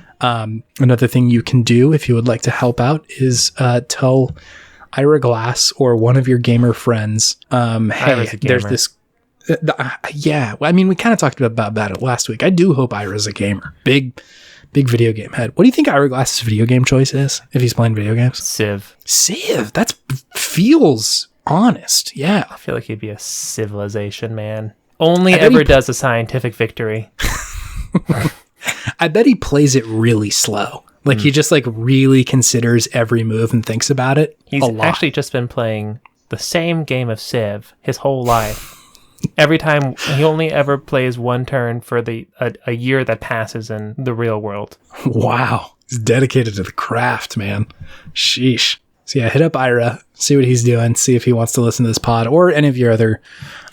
Another thing you can do if you would like to help out is tell Ira Glass or one of your gamer friends, hey, there's this. Yeah, I mean, we kind of talked about it last week. I do hope Ira's a gamer. Big video game head. What do you think Ira Glass's video game choice is if he's playing video games? Civ. That feels honest. Yeah. I feel like he'd be a civilization man. Only ever does a scientific victory. I bet he plays it really slow. Like he just like really considers every move and thinks about it. He's actually just been playing the same game of Civ his whole life. Every time he only ever plays one turn for a year that passes in the real world. Wow. He's dedicated to the craft, man. Sheesh. So yeah, hit up Ira, see what he's doing, see if he wants to listen to this pod or any of your other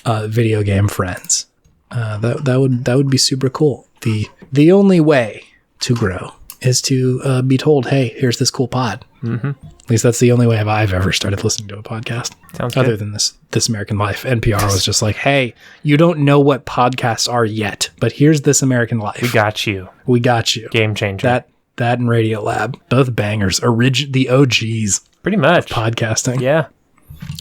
video game friends. That would be super cool. The only way to grow is to be told, hey, here's this cool pod. Mm-hmm. At least that's the only way I've ever started listening to a podcast. Sounds other good. than This American Life. NPR was just like, hey, you don't know what podcasts are yet, but here's This American Life. We got you. Game changer. That and Radio Lab, both bangers. The OGs. Pretty much. Podcasting. Yeah.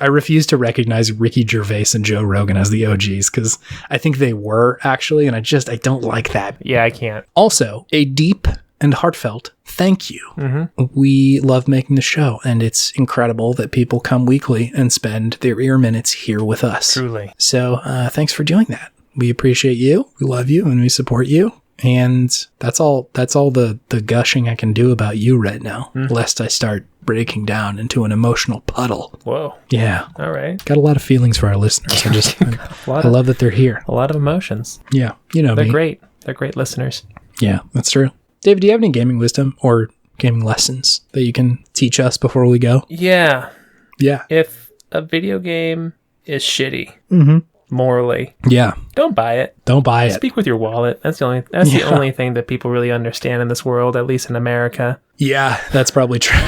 I refuse to recognize Ricky Gervais and Joe Rogan as the OGs because I think they were actually, and I don't like that. Yeah, I can't. Also, a deep and heartfelt thank you. Mm-hmm. We love making the show, and it's incredible that people come weekly and spend their ear minutes here with us. Truly. So thanks for doing that. We appreciate you. We love you, and we support you. And that's all the gushing I can do about you right now, lest I start breaking down into an emotional puddle. Whoa. Yeah. All right. Got a lot of feelings for our listeners. I love that they're here. A lot of emotions. Yeah. You know, they're great. They're great listeners. Yeah, that's true. David, do you have any gaming wisdom or gaming lessons that you can teach us before we go? Yeah. Yeah. If a video game is shitty, morally, don't buy it. Don't buy it. Speak with your wallet. That's the only thing that people really understand in this world, at least in America. Yeah, that's probably true.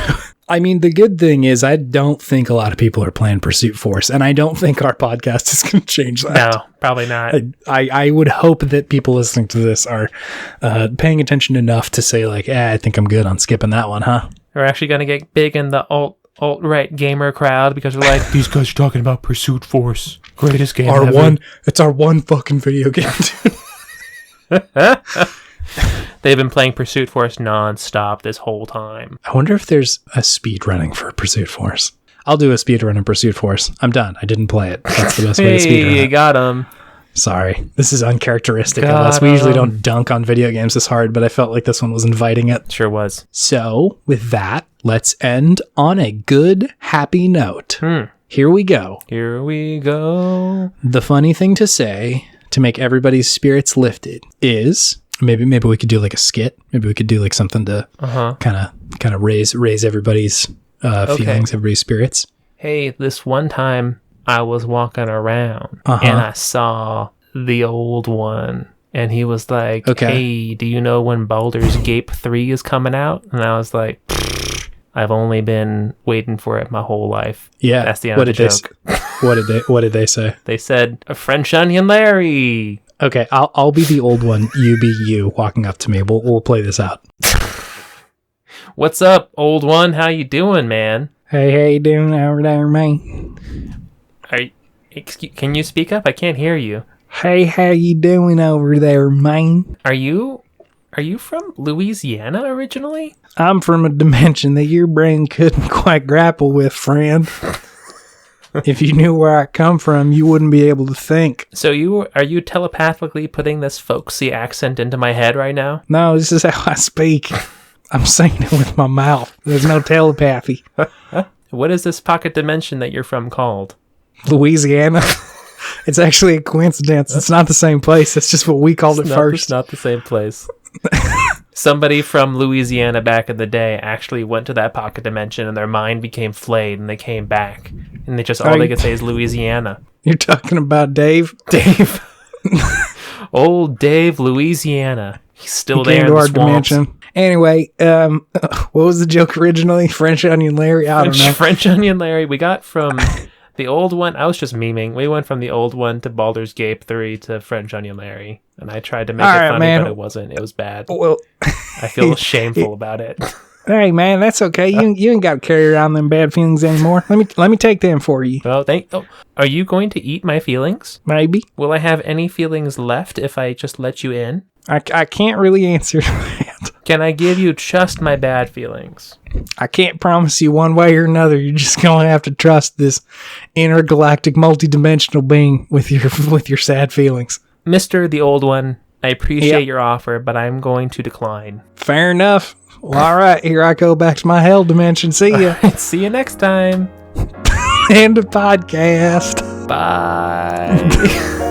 I mean, the good thing is I don't think a lot of people are playing Pursuit Force, and I don't think our podcast is going to change that. No, probably not. I would hope that people listening to this are paying attention enough to say, like, I think I'm good on skipping that one, huh? We're actually going to get big in the alt-right gamer crowd because we're like, these guys are talking about Pursuit Force. Greatest game ever. It's our one fucking video game, dude. They've been playing Pursuit Force nonstop this whole time. I wonder if there's a speed running for Pursuit Force. I'll do a speed run in Pursuit Force. I'm done. I didn't play it. That's the best way to speed run. You got him. Sorry. This is uncharacteristic of us. We usually don't dunk on video games this hard, but I felt like this one was inviting it. Sure was. So, with that, let's end on a good, happy note. Here we go. Here we go. The funny thing to say to make everybody's spirits lifted is maybe we could do like a skit. Maybe we could do like something to kind of raise everybody's feelings, everybody's spirits. Hey, this one time I was walking around and I saw the old one, and he was like, hey, do you know when Baldur's Gate 3 is coming out? And I was like, I've only been waiting for it my whole life. Yeah. That's the end of the joke. What did they say? They said, a French Onion Larry. Okay, I'll be the old one. You be you walking up to me. We'll play this out. What's up, old one? How you doing, man? Hey, how you doing over there, man? Can you speak up? I can't hear you. Hey, how you doing over there, man? Are you from Louisiana originally? I'm from a dimension that your brain couldn't quite grapple with, friend. If you knew where I come from, you wouldn't be able to think. So are you telepathically putting this folksy accent into my head right now? No, this is how I speak. I'm saying it with my mouth. There's no telepathy. What is this pocket dimension that you're from called? Louisiana. It's actually a coincidence. It's not the same place. It's just what we called it first. It's not the same place. Somebody from Louisiana back in the day actually went to that pocket dimension and their mind became flayed and they came back. And they just all they could say is Louisiana. You're talking about Dave? Dave. Old Dave, Louisiana. He's still there in the swamps. Dimension. Anyway, what was the joke originally? French Onion Larry? I don't know. French Onion Larry. We got from the old one. I was just memeing. We went from the old one to Baldur's Gate 3 to French Onion Larry. And I tried to make it funny, man. But it wasn't. It was bad. Well, I feel shameful about it. Hey, man, that's okay. You ain't got to carry around them bad feelings anymore. Let me take them for you. Well, are you going to eat my feelings? Maybe. Will I have any feelings left if I just let you in? I can't really answer that. Can I give you just my bad feelings? I can't promise you one way or another. You're just going to have to trust this intergalactic multidimensional being with your sad feelings. Mr. the Old One, I appreciate your offer, but I'm going to decline. Fair enough. Well, all right, here I go back to my hell dimension. See ya. See you next time. End of podcast. Bye.